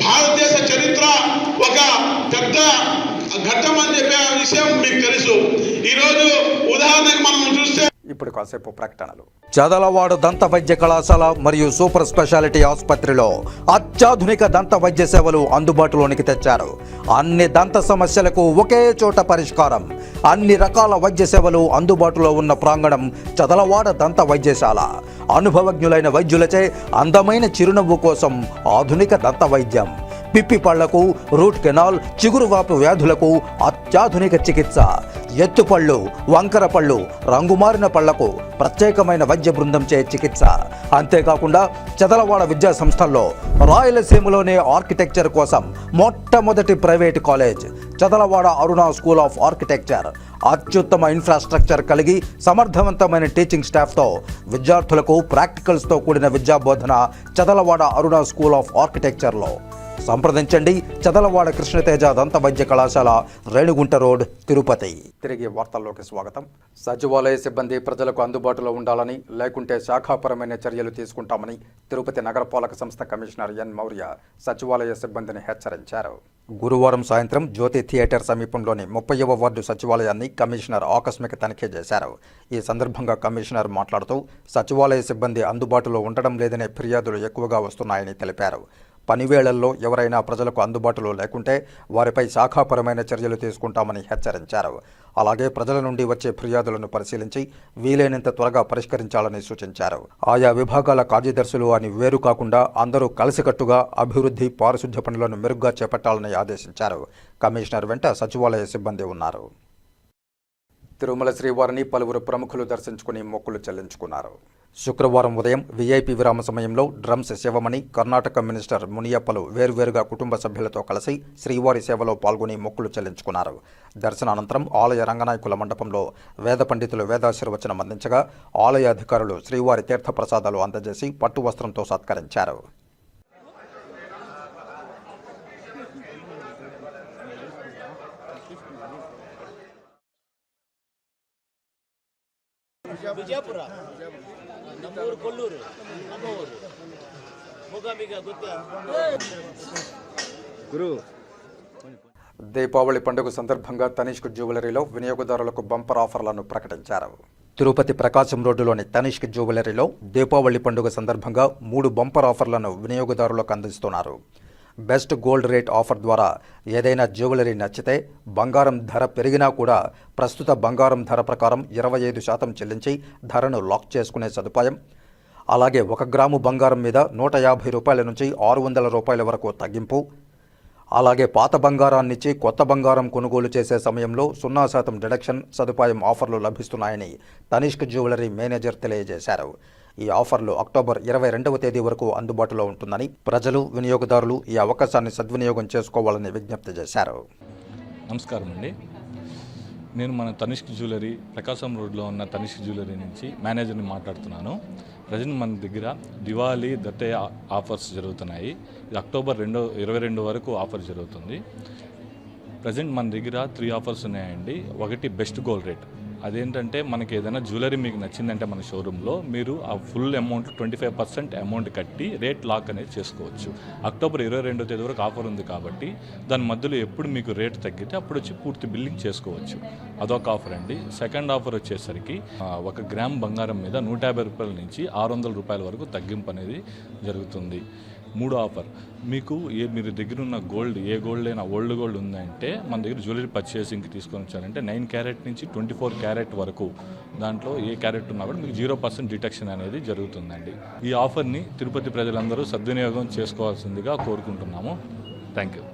భారతదేశ చరిత్ర ఒక పెద్ద ఘట్టం అని చెప్పే విషయం మీకు తెలుసు. ఈరోజు ఉదాహరణకు మనం చూస్తే ఇప్పుడు కాసేపు ప్రకటనలు. చదలవాడ దంత వైద్య కళాశాల మరియు సూపర్ స్పెషాలిటీ ఆసుపత్రిలో అత్యాధునిక దంత వైద్య సేవలు అందుబాటులోనికి తెచ్చారు. అన్ని దంత సమస్యలకు ఒకే చోట పరిష్కారం. అన్ని రకాల వైద్య సేవలు అందుబాటులో ఉన్న ప్రాంగణం చదలవాడ దంత వైద్యశాల. అనుభవజ్ఞులైన వైద్యులచే అందమైన చిరునవ్వు కోసం ఆధునిక దంత వైద్యం. పిప్పి పళ్లకు, రూట్ కెనాల్, చిగురువాపు వ్యాధులకు అత్యాధునిక చికిత్స. ఎత్తుపళ్ళు, వంకర పళ్ళు, రంగుమారిన పళ్లకు ప్రత్యేకమైన వైద్య బృందంచే చికిత్స. అంతేకాకుండా చదలవాడ విద్యా సంస్థల్లో రాయలసీమలోనే ఆర్కిటెక్చర్ కోసం మొట్టమొదటి private college Chadalavada Aruna school of architecture. అత్యుత్తమ ఇన్ఫ్రాస్ట్రక్చర్ కలిగి సమర్థవంతమైన టీచింగ్ స్టాఫ్తో విద్యార్థులకు ప్రాక్టికల్స్తో కూడిన విద్యాబోధన చదలవాడ అరుణ స్కూల్ ఆఫ్ ఆర్కిటెక్చర్లో. సంప్రదించండి. చదలవాడ కృష్ణతేజ దంత వైద్య కళాశాల, రేణుగుంట రోడ్, తిరుపతి. తిరిగి వార్తల్లోకి స్వాగతం. సచివాలయ సిబ్బంది ప్రజలకు అందుబాటులో ఉండాలని, లేకుంటే శాఖాపరమైన చర్యలు తీసుకుంటామని తిరుపతి నగరపాలక సంస్థ కమిషనర్ ఎన్ మౌర్య సచివాలయ సిబ్బందిని హెచ్చరించారు. గురువారం సాయంత్రం జ్యోతి థియేటర్ సమీపంలోని 30వ వార్డు సచివాలయాన్ని కమిషనర్ ఆకస్మిక తనిఖీ చేశారు. ఈ సందర్భంగా కమిషనర్ మాట్లాడుతూ సచివాలయ సిబ్బంది అందుబాటులో ఉండడం లేదనే ఫిర్యాదులు ఎక్కువగా వస్తున్నాయని తెలిపారు. పనివేళల్లో ఎవరైనా ప్రజలకు అందుబాటులో లేకుంటే వారిపై శాఖాపరమైన చర్యలు తీసుకుంటామని హెచ్చరించారు. అలాగే ప్రజల నుండి వచ్చే ఫిర్యాదులను పరిశీలించి వీలైనంత త్వరగా పరిష్కరించాలని సూచించారు. ఆయా విభాగాల కార్యదర్శులు అని వేరు కాకుండా అందరూ కలిసికట్టుగా అభివృద్ధి, పారిశుధ్య పనులను మెరుగ్గా చేపట్టాలని ఆదేశించారు. కమిషనర్ వెంట సచివాలయ సిబ్బంది ఉన్నారు. తిరుమల శ్రీవారిని పలువురు ప్రముఖులు దర్శించుకుని మొక్కులు చెల్లించుకున్నారు. శుక్రవారం ఉదయం వీఐపీ విరామ సమయంలో డ్రమ్స్ శివమణి, కర్ణాటక మినిస్టర్ మునియప్పలు వేర్వేరుగా కుటుంబ సభ్యులతో కలిసి శ్రీవారి సేవలో పాల్గొని మొక్కులు చెల్లించుకున్నారు. దర్శనానంతరం ఆలయ రంగనాయకుల మండపంలో వేద పండితులు వేదాశీర్వచనం అందించగా ఆలయ అధికారులు శ్రీవారి తీర్థప్రసాదాలు అందజేసి పట్టు వస్త్రంతో సత్కరించారు. ಬಿಜಾಪುರ ನಮ್ಮೂರು ಕೊಲ್ಲೂರು ನಮ್ಮೂರು ಮೂಗಾಂಬಿಗ ಗೊತ್ತಾ గురు. దీపావళి పండుగ సందర్భంగా తనిష్క్ జ్యువెలరీలో వినియోగదారులకు బంపర్ ఆఫర్లను ప్రకటించారు. తిరుపతి ప్రకాశం రోడ్డులోని తనిష్క్ జ్యువెలరీలో దీపావళి పండుగ సందర్భంగా 3 బంపర్ ఆఫర్లను వినియోగదారులకు అందిస్తున్నారు. బెస్ట్ గోల్డ్ రేట్ ఆఫర్ ద్వారా ఏదైనా జ్యువెలరీ నచ్చితే బంగారం ధర పెరిగినా కూడా ప్రస్తుత బంగారం ధర ప్రకారం 25% చెల్లించి ధరను లాక్ చేసుకునే సదుపాయం. అలాగే 1 గ్రాము బంగారం మీద 150 రూపాయల నుంచి 600 రూపాయల వరకు తగ్గింపు. అలాగే పాత బంగారాన్నిచ్చి కొత్త బంగారం కొనుగోలు చేసే సమయంలో 0% డిడక్షన్ సదుపాయం ఆఫర్లు లభిస్తున్నాయని తనిష్క్ జ్యువెలరీ మేనేజర్ తెలియజేశారు. ఈ ఆఫర్లు అక్టోబర్ 22వ తేదీ వరకు అందుబాటులో ఉంటుందని ప్రజలు, వినియోగదారులు ఈ అవకాశాన్ని సద్వినియోగం చేసుకోవాలని విజ్ఞప్తి చేశారు. నమస్కారం అండి. నేను మన తనిష్క్ జ్యువెలరీ ప్రకాశం రోడ్లో ఉన్న తనిష్క్ జ్యువెలరీ నుంచి మేనేజర్ని మాట్లాడుతున్నాను. ప్రజెంట్ మన దగ్గర దివాళీ దత్తయ్య ఆఫర్స్ జరుగుతున్నాయి. ఇది అక్టోబర్ 22 వరకు ఆఫర్ జరుగుతుంది. ప్రజెంట్ మన దగ్గర 3 ఆఫర్స్ ఉన్నాయండి. ఒకటి బెస్ట్ గోల్డ్ రేట్. అదేంటంటే మనకి ఏదైనా జ్యువెలరీ మీకు నచ్చిందంటే మన షోరూంలో మీరు ఆ ఫుల్ అమౌంట్ 25% అమౌంట్ కట్టి రేట్ లాక్ అనేది చేసుకోవచ్చు. అక్టోబర్ 22వ తేదీ వరకు ఆఫర్ ఉంది కాబట్టి దాని మధ్యలో ఎప్పుడు మీకు రేట్ తగ్గితే అప్పుడు వచ్చి పూర్తి బిల్లింగ్ చేసుకోవచ్చు. అదొక ఆఫర్ అండి. సెకండ్ ఆఫర్ వచ్చేసరికి 1 గ్రామ్ బంగారం మీద 150 రూపాయల నుంచి 600 రూపాయల వరకు తగ్గింపు అనేది జరుగుతుంది. మూడో ఆఫర్, మీరు దగ్గర ఉన్న గోల్డ్ ఏ గోల్డ్ అయినా ఓల్డ్ గోల్డ్ ఉందంటే మన దగ్గర జ్యువెలరీ పర్చేసింగ్కి తీసుకొని వచ్చారంటే 9 క్యారెట్ నుంచి 24 క్యారెట్ వరకు దాంట్లో ఏ క్యారెట్ ఉన్నా కూడా మీకు 0% డిటెక్షన్ అనేది జరుగుతుందండి. ఈ ఆఫర్ని తిరుపతి ప్రజలందరూ సద్వినియోగం చేసుకోవాల్సిందిగా కోరుకుంటున్నాము. Thank you.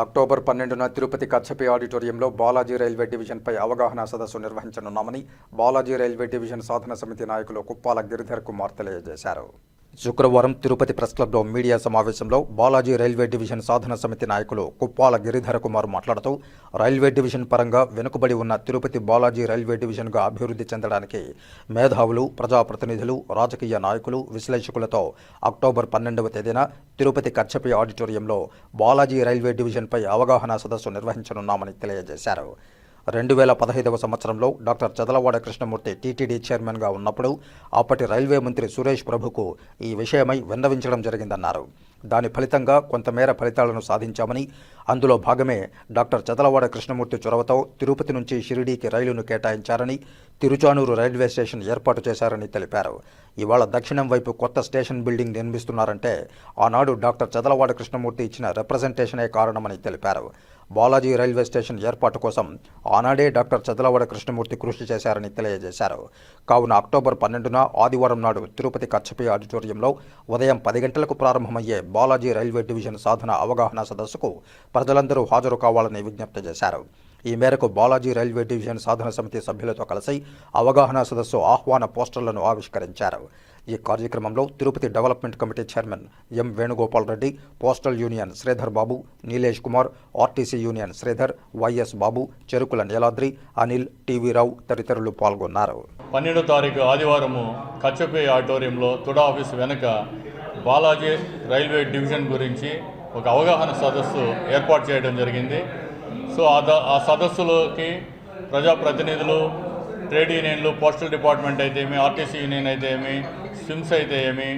October 12న Tirupati Kachchapi ఆడిటోరియంలో బాలాజీ రైల్వే డివిజన్పై అవగాహన సదస్సు నిర్వహించనున్నామని బాలాజీ రైల్వే డివిజన్ సాధన సమితి నాయకులు కుప్పాల గిరిధర్ కుమార్ తెలియజేశారు. శుక్రవారం తిరుపతి ప్రెస్ క్లబ్లో మీడియా సమావేశంలో బాలాజీ రైల్వే డివిజన్ సాధన సమితి నాయకులు కుప్పాల గిరిధర్ కుమార్ మాట్లాడుతూ రైల్వే డివిజన్ పరంగా వెనుకబడి ఉన్న తిరుపతి బాలాజీ రైల్వే డివిజన్గా అభివృద్ధి చెందడానికి మేధావులు, ప్రజాప్రతినిధులు, రాజకీయ నాయకులు, విశ్లేషకులతో అక్టోబర్ 12వ తేదీన తిరుపతి కచ్చపి ఆడిటోరియంలో బాలాజీ రైల్వే డివిజన్పై అవగాహన సదస్సు నిర్వహించనున్నామని తెలియజేశారు. 2015వ సంవత్సరంలో డాక్టర్ చదలవాడ కృష్ణమూర్తి టీటీడీ చైర్మన్గా ఉన్నప్పుడు అప్పటి రైల్వే మంత్రి సురేష్ ప్రభుకు ఈ విషయమై విన్నవించడం జరిగిందన్నారు. దాని ఫలితంగా కొంతమేర ఫలితాలను సాధించామని, అందులో భాగమే డాక్టర్ చదలవాడ కృష్ణమూర్తి చొరవతో తిరుపతి నుంచి షిరిడీకి రైలును కేటాయించారని, తిరుచానూరు రైల్వే స్టేషన్ ఏర్పాటు చేశారని తెలిపారు. ఇవాళ దక్షిణం వైపు కొత్త స్టేషన్ బిల్డింగ్ నిర్మిస్తున్నారంటే ఆనాడు డాక్టర్ చదలవాడ కృష్ణమూర్తి ఇచ్చిన రిప్రజెంటేషనే కారణమని తెలిపారు. బాలాజీ రైల్వే స్టేషన్ ఏర్పాటు కోసం ఆనాడే డాక్టర్ చదలవాడ కృష్ణమూర్తి కృషి చేశారని తెలియజేశారు. కావున అక్టోబర్ 12న ఆదివారం నాడు తిరుపతి కచ్చపి ఆడిటోరియంలో ఉదయం 10 గంటలకు ప్రారంభమయ్యే బాలాజీ రైల్వే డివిజన్ సాధన అవగాహన సదస్సుకు ప్రజలందరూ హాజరు కావాలని విజ్ఞప్తి చేశారు. ఈ మేరకు బాలాజీ రైల్వే డివిజన్ సాధన సమితి సభ్యులతో కలిసి అవగాహన సదస్సు ఆహ్వాన పోస్టర్లను ఆవిష్కరించారు. ఈ కార్యక్రమంలో Tirupati development committee chairman M Venugopal Reddy, postal union Sridhar Babu, Neelesh Kumar, RTC union Sridhar, YS Babu, Cherukula Neeladri, Anil, T V Rao తదితరులు పాల్గొన్నారు. 12వ తారీఖు ఆదివారము కచ్చపి ఆడిటోరియంలో తుడా ఆఫీస్ వెనుక బాలాజీ రైల్వే డివిజన్ గురించి ఒక అవగాహన సదస్సు ఏర్పాటు చేయడం జరిగింది. సో ఆ సదస్సులోకి ప్రజాప్రతినిధులు, ట్రేడ్ యూనియన్లు, పోస్టల్ డిపార్ట్మెంట్ అయితే ఏమి, ఆర్టీసీ యూనియన్ అయితే ఏమి, స్విమ్స్ అయితే ఏమి,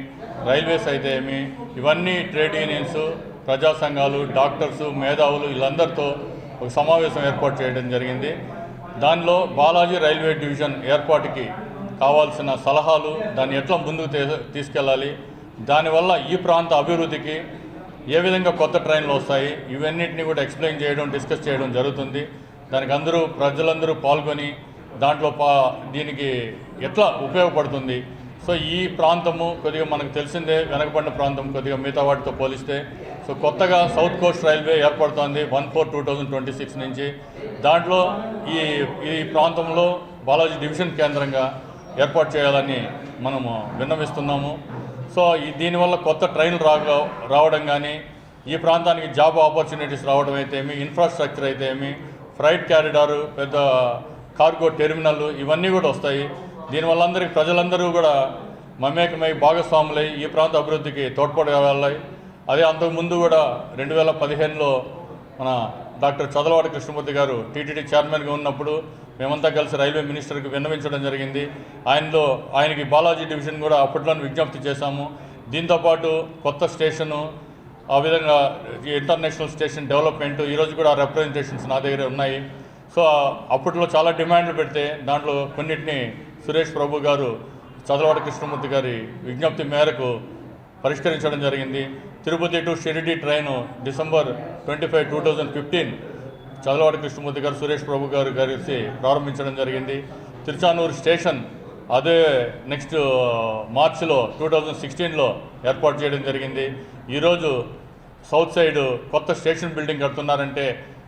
రైల్వేస్ అయితే ఏమి, ఇవన్నీ ట్రేడ్ యూనియన్స్, ప్రజా సంఘాలు, డాక్టర్సు, మేధావులు వీళ్ళందరితో ఒక సమావేశం ఏర్పాటు చేయడం జరిగింది. దానిలో బాలాజీ రైల్వే డివిజన్ ఏర్పాటుకి కావాల్సిన సలహాలు, దాన్ని ఎట్లా ముందుకు తీసుకెళ్ళాలి, దానివల్ల ఈ ప్రాంత అభివృద్ధికి ఏ విధంగా కొత్త ట్రైన్లు వస్తాయి, ఇవన్నింటినీ కూడా ఎక్స్ప్లెయిన్ చేయడం, డిస్కస్ చేయడం జరుగుతుంది. దానికి ప్రజలందరూ పాల్గొని దాంట్లో దీనికి ఎట్లా ఉపయోగపడుతుంది. సో ఈ ప్రాంతము కొద్దిగా మనకు తెలిసిందే, వెనకబడిన ప్రాంతం కొద్దిగా మిగతా వాటితో పోలిస్తే. సో కొత్తగా సౌత్ కోస్ట్ రైల్వే ఏర్పడుతోంది 1/4/2026 నుంచి. దాంట్లో ఈ ప్రాంతంలో బాలాజీ డివిజన్ కేంద్రంగా ఏర్పాటు చేయాలని మనము విన్నవిస్తున్నాము. సో దీనివల్ల కొత్త ట్రైన్లు రావడం కానీ, ఈ ప్రాంతానికి జాబ్ ఆపర్చునిటీస్ రావడం అయితే ఏమి, ఇన్ఫ్రాస్ట్రక్చర్ అయితే ఏమి, ఫ్రైట్ క్యారిడారు, పెద్ద కార్గో టెర్మినల్, ఇవన్నీ కూడా వస్తాయి. దీనివల్ల ప్రజలందరూ కూడా మమేకమై భాగస్వాములై ఈ ప్రాంత అభివృద్ధికి తోడ్పడగలగాలి. అదే అంతకుముందు కూడా 2015లో మన డాక్టర్ చదలవాడ కృష్ణమూర్తి గారు టీటీడీ చైర్మన్గా ఉన్నప్పుడు మేమంతా కలిసి రైల్వే మినిస్టర్కి విన్నవించడం జరిగింది. ఆయనకి బాలాజీ డివిజన్ కూడా అప్పట్లోనే విజ్ఞప్తి చేశాము. దీంతోపాటు కొత్త స్టేషను, ఆ విధంగా ఇంటర్నేషనల్ స్టేషన్ డెవలప్మెంట్, ఈరోజు కూడా రిప్రజెంటేషన్స్ నా దగ్గర ఉన్నాయి. సో అప్పట్లో చాలా డిమాండ్లు పెడితే దాంట్లో కొన్నిటిని సురేష్ ప్రభు గారు చదలవాడ కృష్ణమూర్తి గారి విజ్ఞప్తి మేరకు పరిష్కరించడం జరిగింది. Tirupati to Shirdi train December 25, 2015 Chadalavada Krishnamurthy గారు, సురేష్ ప్రభు గారు కలిసి ప్రారంభించడం జరిగింది. తిరుచానూరు స్టేషన్ అదే నెక్స్ట్ మార్చిలో 2016లో ఏర్పాటు చేయడం జరిగింది. ఈరోజు సౌత్ సైడ్ కొత్త స్టేషన్ బిల్డింగ్ కడుతున్నారంటే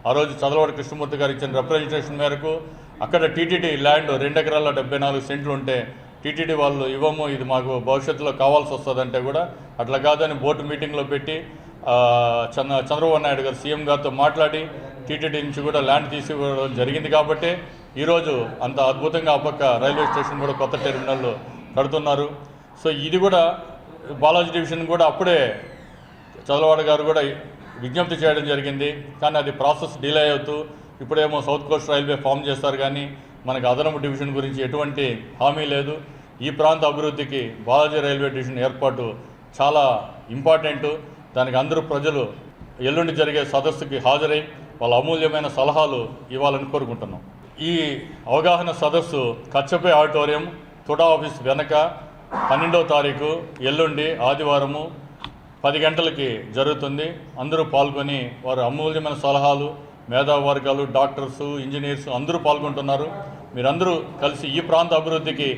ఆ రోజు చదలవాడ కృష్ణమూర్తి గారు ఇచ్చిన రిప్రజెంటేషన్ మేరకు అక్కడ టీటీడీ ల్యాండ్ 2 ఎకరాల 74 సెంట్లు ఉంటే టీటీడీ వాళ్ళు ఇవ్వము, ఇది మాకు భవిష్యత్తులో కావాల్సి వస్తుందంటే కూడా అట్లా కాదని బోర్డు మీటింగ్లో పెట్టి చంద్రబాబు నాయుడు గారు సీఎం గారితో మాట్లాడి టీటీడీ నుంచి కూడా ల్యాండ్ తీసుకోవడం జరిగింది. కాబట్టి ఈరోజు అంత అద్భుతంగా ఆ పక్క రైల్వే స్టేషన్ కూడా కొత్త టెర్మినల్ కడుతున్నారు. సో ఇది కూడా బాలాజీ డివిజన్ కూడా అప్పుడే చదలవాడ గారు కూడా విజ్ఞప్తి చేయడం జరిగింది. కానీ అది ప్రాసెస్ డిలే అవుతూ ఇప్పుడేమో సౌత్ కోస్ట్ రైల్వే ఫామ్ చేస్తారు, కానీ మనకు అదనపు డివిజన్ గురించి ఎటువంటి హామీ లేదు. ఈ ప్రాంత అభివృద్ధికి బాలాజీ రైల్వే డివిజన్ ఏర్పాటు చాలా ఇంపార్టెంటు. దానికి అందరూ ప్రజలు ఎల్లుండి జరిగే సదస్సుకి హాజరై వాళ్ళ అమూల్యమైన సలహాలు ఇవ్వాలని కోరుకుంటున్నాం. ఈ అవగాహన సదస్సు కచ్చపి ఆడిటోరియం తుడా ఆఫీస్ వెనక 12వ తారీఖు ఎల్లుండి ఆదివారము 10 గంటలకి జరుగుతుంది. అందరూ పాల్గొని వారి అమూల్యమైన సలహాలు, మేధావర్గాలు, డాక్టర్సు, ఇంజనీర్స్ అందరూ పాల్గొంటున్నారు. మీరందరూ కలిసి ఈ ప్రాంత అభివృద్ధికి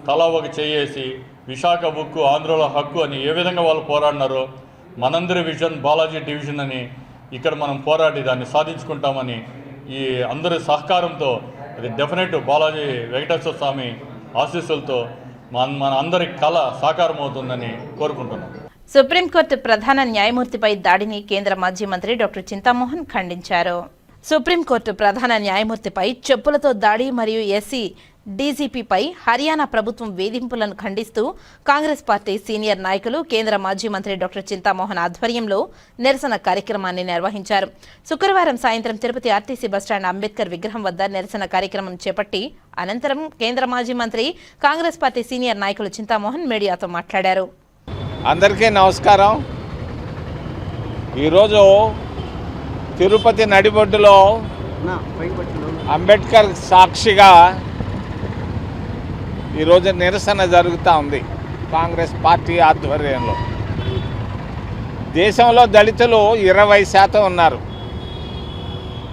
తలా ఒక చేయేసి విశాఖ ఉక్కు ఆంధ్రుల హక్కు అని ఏ విధంగా వాళ్ళు పోరాడినారో మనందరి విజన్ బాలాజీ డివిజన్ అని ఇక్కడ మనం పోరాడి దాన్ని సాధించుకుంటామని ఈ అందరి సహకారంతో అది డెఫినెట్ బాలాజీ వెంకటేశ్వర స్వామి ఆశీస్సులతో మన అందరి కళ సాకారం అవుతుందని కోరుకుంటున్నాం. సుప్రీంకోర్టు ప్రధాన న్యాయమూర్తిపై దాడిని కేంద్ర మాజీ మంత్రి డాక్టర్ చింతామోహన్ ఖండించారు. సుప్రీంకోర్టు ప్రధాన న్యాయమూర్తిపై చెప్పులతో దాడి మరియు ఎస్సీ డీజీపీపై హర్యానా ప్రభుత్వం వేధింపులను ఖండిస్తూ కాంగ్రెస్ పార్టీ సీనియర్ నాయకులు కేంద్ర మాజీ మంత్రి డాక్టర్ చింతామోహన్ ఆధ్వర్యంలో నిరసన కార్యక్రమాన్ని నిర్వహించారు. శుక్రవారం సాయంత్రం తిరుపతి ఆర్టీసీ బస్టాండ్ అంబేద్కర్ విగ్రహం వద్ద నిరసన కార్యక్రమం చేపట్టి అనంతరం కేంద్ర మాజీ మంత్రి కాంగ్రెస్ పార్టీ సీనియర్ నాయకులు చింతామోహన్ మీడియాతో మాట్లాడారు. అందరికీ నమస్కారం. ఈరోజు తిరుపతి నడిబొడ్డులో అంబేద్కర్ సాక్షిగా ఈరోజు నిరసన జరుగుతూ ఉంది కాంగ్రెస్ పార్టీ ఆధ్వర్యంలో. దేశంలో దళితులు 20% ఉన్నారు.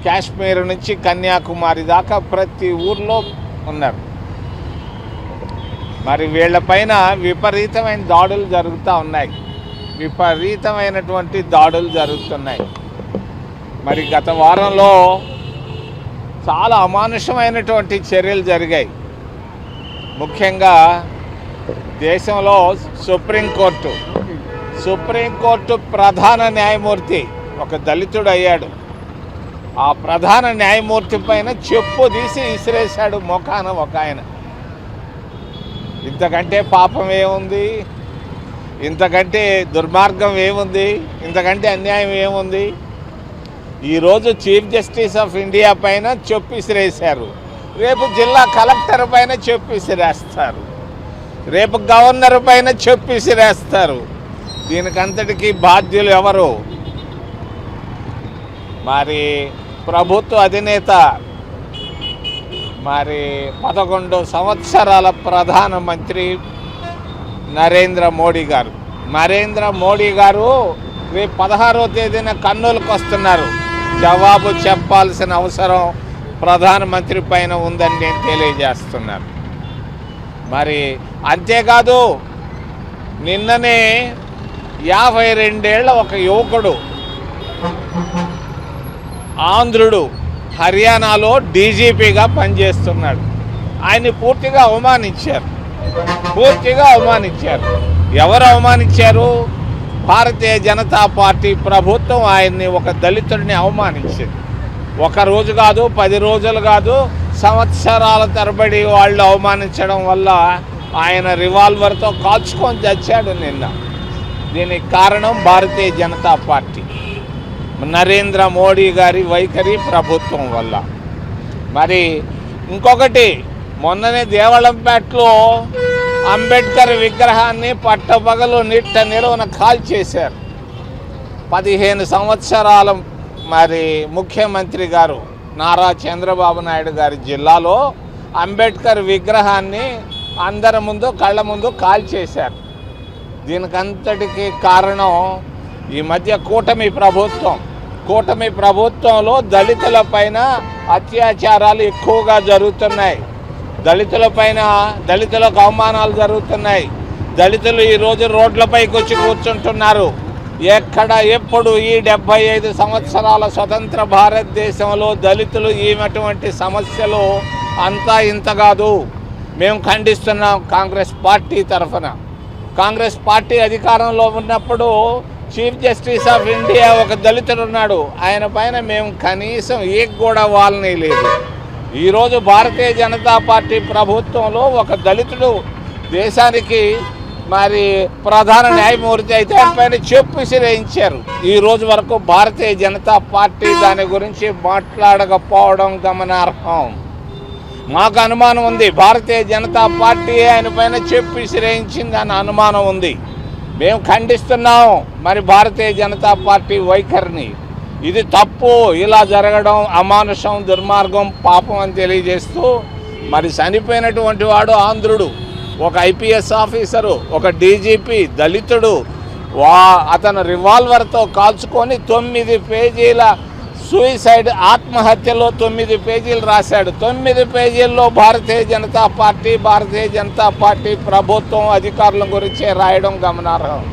కాశ్మీర్ నుంచి కన్యాకుమారి దాకా ప్రతి ఊర్లో ఉన్నారు. మరి వీళ్ళపైన విపరీతమైన దాడులు జరుగుతూ ఉన్నాయి. విపరీతమైనటువంటి దాడులు జరుగుతున్నాయి. మరి గత వారంలో చాలా అమానుషమైనటువంటి చర్యలు జరిగాయి. ముఖ్యంగా దేశంలో సుప్రీంకోర్టు ప్రధాన న్యాయమూర్తి ఒక దళితుడు అయ్యాడు. ఆ ప్రధాన న్యాయమూర్తి పైన చెప్పు తీసి విసిరేశాడు మొఖాన ఒక ఆయన. ఇంతకంటే పాపం ఏముంది? ఇంతకంటే దుర్మార్గం ఏముంది? ఇంతకంటే అన్యాయం ఏముంది? ఈరోజు చీఫ్ జస్టిస్ ఆఫ్ ఇండియా పైన చెప్పు విసిరేశారు. రేపు జిల్లా కలెక్టర్ పైన చెప్పు విసిరేస్తారు. రేపు గవర్నర్ పైన చెప్పు విసిరేస్తారు. దీనికంతటికీ బాధ్యులు ఎవరు? మరి ప్రభుత్వ అధినేత, మరి 11 సంవత్సరాల ప్రధానమంత్రి నరేంద్ర మోడీ గారు రేపు 16వ తేదీన కర్నూలుకు వస్తున్నారు. జవాబు చెప్పాల్సిన అవసరం ప్రధానమంత్రి పైన ఉందని నేను తెలియజేస్తున్నాను. మరి అంతేకాదు, నిన్ననే 52 ఏళ్ల ఒక యువకుడు ఆంధ్రుడు హర్యానాలో డీజీపీగా పనిచేస్తున్నాడు. ఆయన్ని పూర్తిగా అవమానించారు. ఎవరు అవమానించారు? భారతీయ జనతా పార్టీ ప్రభుత్వం ఆయన్ని, ఒక దళితుడిని అవమానించింది. ఒక రోజు కాదు, 10 రోజులు కాదు, సంవత్సరాల తరబడి వాళ్ళు అవమానించడం వల్ల ఆయన రివాల్వర్తో కాల్చుకొని చచ్చాడు నిన్న. దీనికి కారణం భారతీయ జనతా పార్టీ, నరేంద్ర మోడీ గారి వైఖరి ప్రభుత్వం వల్ల. మరి ఇంకొకటి, మొన్ననే దేవళంపేటలో అంబేద్కర్ విగ్రహాన్ని పట్టపగలు నిట్ట నిలువన కాల్చేశారు. 15 సంవత్సరాల మరి ముఖ్యమంత్రి గారు నారా చంద్రబాబు నాయుడు గారి జిల్లాలో అంబేద్కర్ విగ్రహాన్ని అందరి ముందు, కళ్ళ ముందు కాల్చేశారు. దీనికంతటికి కారణం ఈ మధ్య కూటమి ప్రభుత్వంలో దళితుల పైన అత్యాచారాలు ఎక్కువగా జరుగుతున్నాయి. దళితులకు అవమానాలు జరుగుతున్నాయి. దళితులు ఈరోజు రోడ్లపైకి వచ్చి కూర్చుంటున్నారు. ఎప్పుడు ఈ 75 సంవత్సరాల స్వతంత్ర భారతదేశంలో దళితులు ఏమటువంటి సమస్యలు అంతా ఇంత కాదు. మేము ఖండిస్తున్నాం కాంగ్రెస్ పార్టీ తరఫున. కాంగ్రెస్ పార్టీ అధికారంలో ఉన్నప్పుడు చీఫ్ జస్టిస్ ఆఫ్ ఇండియా ఒక దళితుడు ఉన్నాడు. ఆయన పైన మేము కనీసం కూడా వాళ్ళని లేదు. ఈరోజు భారతీయ జనతా పార్టీ ప్రభుత్వంలో ఒక దళితుడు దేశానికి మరి ప్రధాన న్యాయమూర్తి అయితే ఆయన పైన చెప్పు విసిరేయించారు. ఈ రోజు వరకు భారతీయ జనతా పార్టీ దాని గురించి మాట్లాడకపోవడం గమనార్హం. మాకు అనుమానం ఉంది, భారతీయ జనతా పార్టీ ఆయన పైన చెప్పు విసిరేయించింది అని అనుమానం ఉంది. మేము ఖండిస్తున్నాం మరి భారతీయ జనతా పార్టీ వైఖరిని. ఇది తప్పు, ఇలా జరగడం అమానుషం, దుర్మార్గం, పాపం అని తెలియజేస్తూ, మరి చనిపోయినటువంటి వాడు ఆంధ్రుడు, ఒక ఐపీఎస్ ఆఫీసరు, ఒక డీజీపీ దళితుడు. అతను రివాల్వర్తో కాల్చుకొని 9 పేజీల సూయిసైడ్ ఆత్మహత్యలో 9 పేజీలు రాశాడు. 9 పేజీల్లో భారతీయ జనతా పార్టీ ప్రభుత్వం అధికారుల గురించే రాయడం గమనార్హం.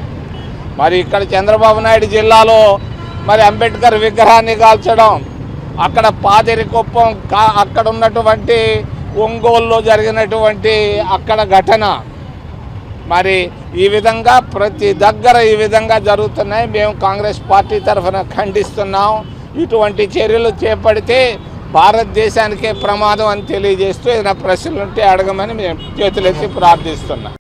మరి ఇక్కడ చంద్రబాబు నాయుడు జిల్లాలో మరి అంబేద్కర్ విగ్రహాన్ని కాల్చడం, అక్కడ పాదిరికుప్పం అక్కడ ఉన్నటువంటి ఒంగోలులో జరిగినటువంటి అక్కడ ఘటన, మరి ఈ విధంగా ప్రతి దగ్గర ఈ విధంగా జరుగుతున్నాయి. మేము కాంగ్రెస్ పార్టీ తరఫున ఖండిస్తున్నాం. ఇటువంటి చర్యలు చేపడితే భారతదేశానికే ప్రమాదం అని తెలియజేస్తూ ఏదైనా ప్రశ్నలు ఉంటే అడగమని మేము చేతులెత్తి ప్రార్థిస్తున్నాం.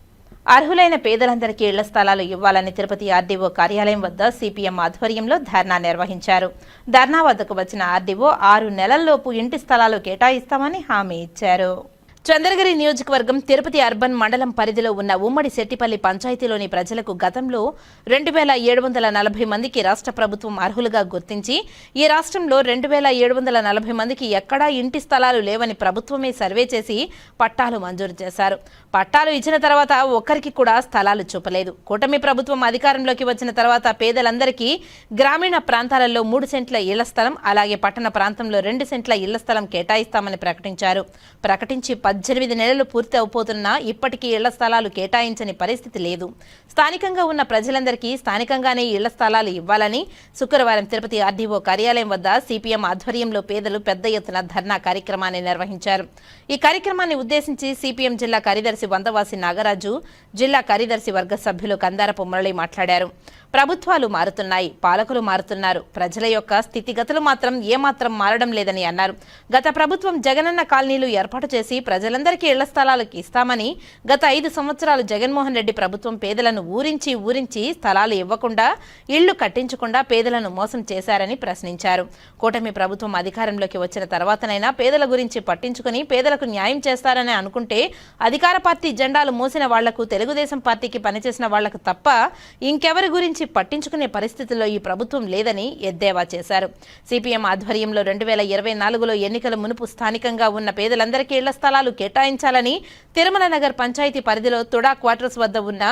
అర్హులైన పేదలందరికీ ఇళ్ల స్థలాలు ఇవ్వాలని తిరుపతి ఆర్డీఓ కార్యాలయం వద్ద సిపిఎం ఆధ్వర్యంలో ధర్నా నిర్వహించారు. ధర్నా వద్దకు వచ్చిన ఆర్డీఓ 6 నెలల్లోపు ఇంటి స్థలాలు కేటాయిస్తామని హామీ ఇచ్చారు. చంద్రగిరి నియోజకవర్గం తిరుపతి అర్బన్ మండలం పరిధిలో ఉన్న ఉమ్మడి శెట్టిపల్లి పంచాయతీలోని ప్రజలకు గతంలో 2740 మందికి రాష్ట్ర ప్రభుత్వం అర్హులుగా గుర్తించి ఈ రాష్ట్రంలో 2740 మందికి ఎక్కడా ఇంటి స్థలాలు లేవని ప్రభుత్వమే సర్వే చేసి పట్టాలు మంజూరు చేశారు. పట్టాలు ఇచ్చిన తర్వాత ఒక్కరికి కూడా స్థలాలు చూపలేదు. కూటమి ప్రభుత్వం అధికారంలోకి వచ్చిన తర్వాత పేదలందరికీ గ్రామీణ ప్రాంతాలలో 3 సెంట్ల ఇళ్ల స్థలం, అలాగే పట్టణ ప్రాంతంలో 2 సెంట్ల ఇళ్ల స్థలం కేటాయిస్తామని ప్రకటించారు. ప్రకటించి 18 నెలలు పూర్తి అయిపోతున్నా ఇప్పటికీ ఇళ్ల స్థలాలు కేటాయించని పరిస్థితి లేదు. స్థానికంగా ఉన్న ప్రజలందరికీ స్థానికంగానే ఇళ్ల స్థలాలు ఇవ్వాలని శుక్రవారం తిరుపతి ఆర్డీఓ కార్యాలయం వద్ద సిపిఎం ఆధ్వర్యంలో పేదలు పెద్ద ఎత్తున ధర్నా కార్యక్రమాన్ని నిర్వహించారు. ఈ కార్యక్రమాన్ని ఉద్దేశించి సిపిఎం జిల్లా కార్యదర్శి వందవాసి నాగరాజు, జిల్లా కార్యదర్శి వర్గ సభ్యులు కందారపు మురళి మాట్లాడారు. ప్రభుత్వాలు మారుతున్నాయి, పాలకులు మారుతున్నారు, ప్రజల యొక్క స్థితిగతులు మాత్రం ఏమాత్రం మారడం లేదని అన్నారు. గత ప్రభుత్వం జగనన్న కాలనీలు ఏర్పాటు చేసి ప్రజలందరికీ ఇళ్ల స్థలాలకు ఇస్తామని, గత 5 సంవత్సరాలు జగన్మోహన్ రెడ్డి ప్రభుత్వం పేదలను ఊరించి స్థలాలు ఇవ్వకుండా, ఇళ్లు కట్టించకుండా పేదలను మోసం చేశారని ప్రశ్నించారు. కూటమి ప్రభుత్వం అధికారంలోకి వచ్చిన తర్వాతనైనా పేదల గురించి పట్టించుకుని పేదలకు న్యాయం చేస్తారని అనుకుంటే అధికార పార్టీ జెండాలు మోసిన వాళ్లకు, తెలుగుదేశం పార్టీకి పనిచేసిన వాళ్లకు తప్ప ఇంకెవరి గురించి పట్టించుకునే పరిస్థితుల్లో ఈ ప్రభుత్వం లేదని ఎద్దేవా చేశారు. సిపిఎం ఆధ్వర్యంలో 2024లో ఎన్నికల మునుపు స్థానికంగా ఉన్న పేదలందరికీ ఇళ్ల స్థలాలు కేటాయించాలని తిరుమల నగర్ పంచాయతీ పరిధిలో తుడా క్వార్టర్స్ వద్ద ఉన్న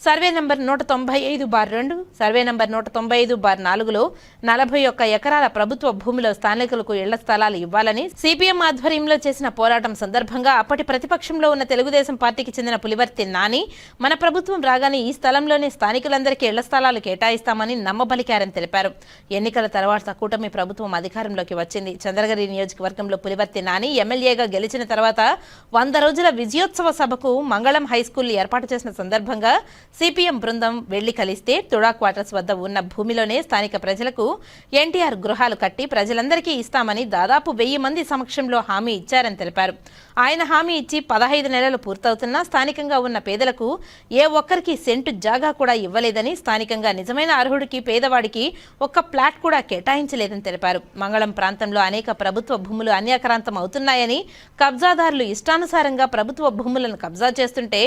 సర్వే నంబర్ 195/2, సర్వే నంబర్ 195/4లో 41 ఎకరాల ప్రభుత్వ భూమిలో స్థానికులకు ఇళ్ల స్థలాలు ఇవ్వాలని సిపిఎం ఆధ్వర్యంలో చేసిన పోరాటం సందర్భంగా అప్పటి ప్రతిపక్షంలో ఉన్న తెలుగుదేశం పార్టీకి చెందిన పులివర్తి నాని, మన ప్రభుత్వం రాగానే ఈ స్థలంలోనే స్థానికులందరికీ ఇళ్ల స్థలాలు కేటాయిస్తామని నమ్మబలికారని తెలిపారు. ఎన్నికల తర్వాత కూటమి ప్రభుత్వం అధికారంలోకి వచ్చింది. చంద్రగిరి నియోజకవర్గంలో పులివర్తి నాని ఎమ్మెల్యేగా గెలిచిన తర్వాత 100 రోజుల విజయోత్సవ సభకు మంగళం హైస్కూల్ ఏర్పాటు చేసిన సందర్భంగా సిపిఎం బృందం వెళ్లి కలిస్తే తుడా క్వార్టర్స్ వద్ద ఉన్న భూమిలోనే స్థానిక ప్రజలకు ఎన్టీఆర్ గృహాలు కట్టి ప్రజలందరికీ ఇస్తామని దాదాపు 1000 మంది సమక్షంలో హామీ ఇచ్చారని తెలిపారు. ఆయన హామీ ఇచ్చి 15 నెలలు పూర్తవుతున్నా స్థానికంగా ఉన్న పేదలకు ఏ ఒక్కరికి సెంటు జాగా కూడా ఇవ్వలేదని, స్థానికంగా నిజమైన అర్హుడికి పేదవాడికి ఒక్క ప్లాట్ కూడా కేటాయించలేదని తెలిపారు. మంగళం ప్రాంతంలో అనేక ప్రభుత్వ భూములు అన్యాక్రాంతం అవుతున్నాయని, కబ్జాదారులు ఇష్టానుసారంగా ప్రభుత్వ భూములను కబ్జా చేస్తుంటే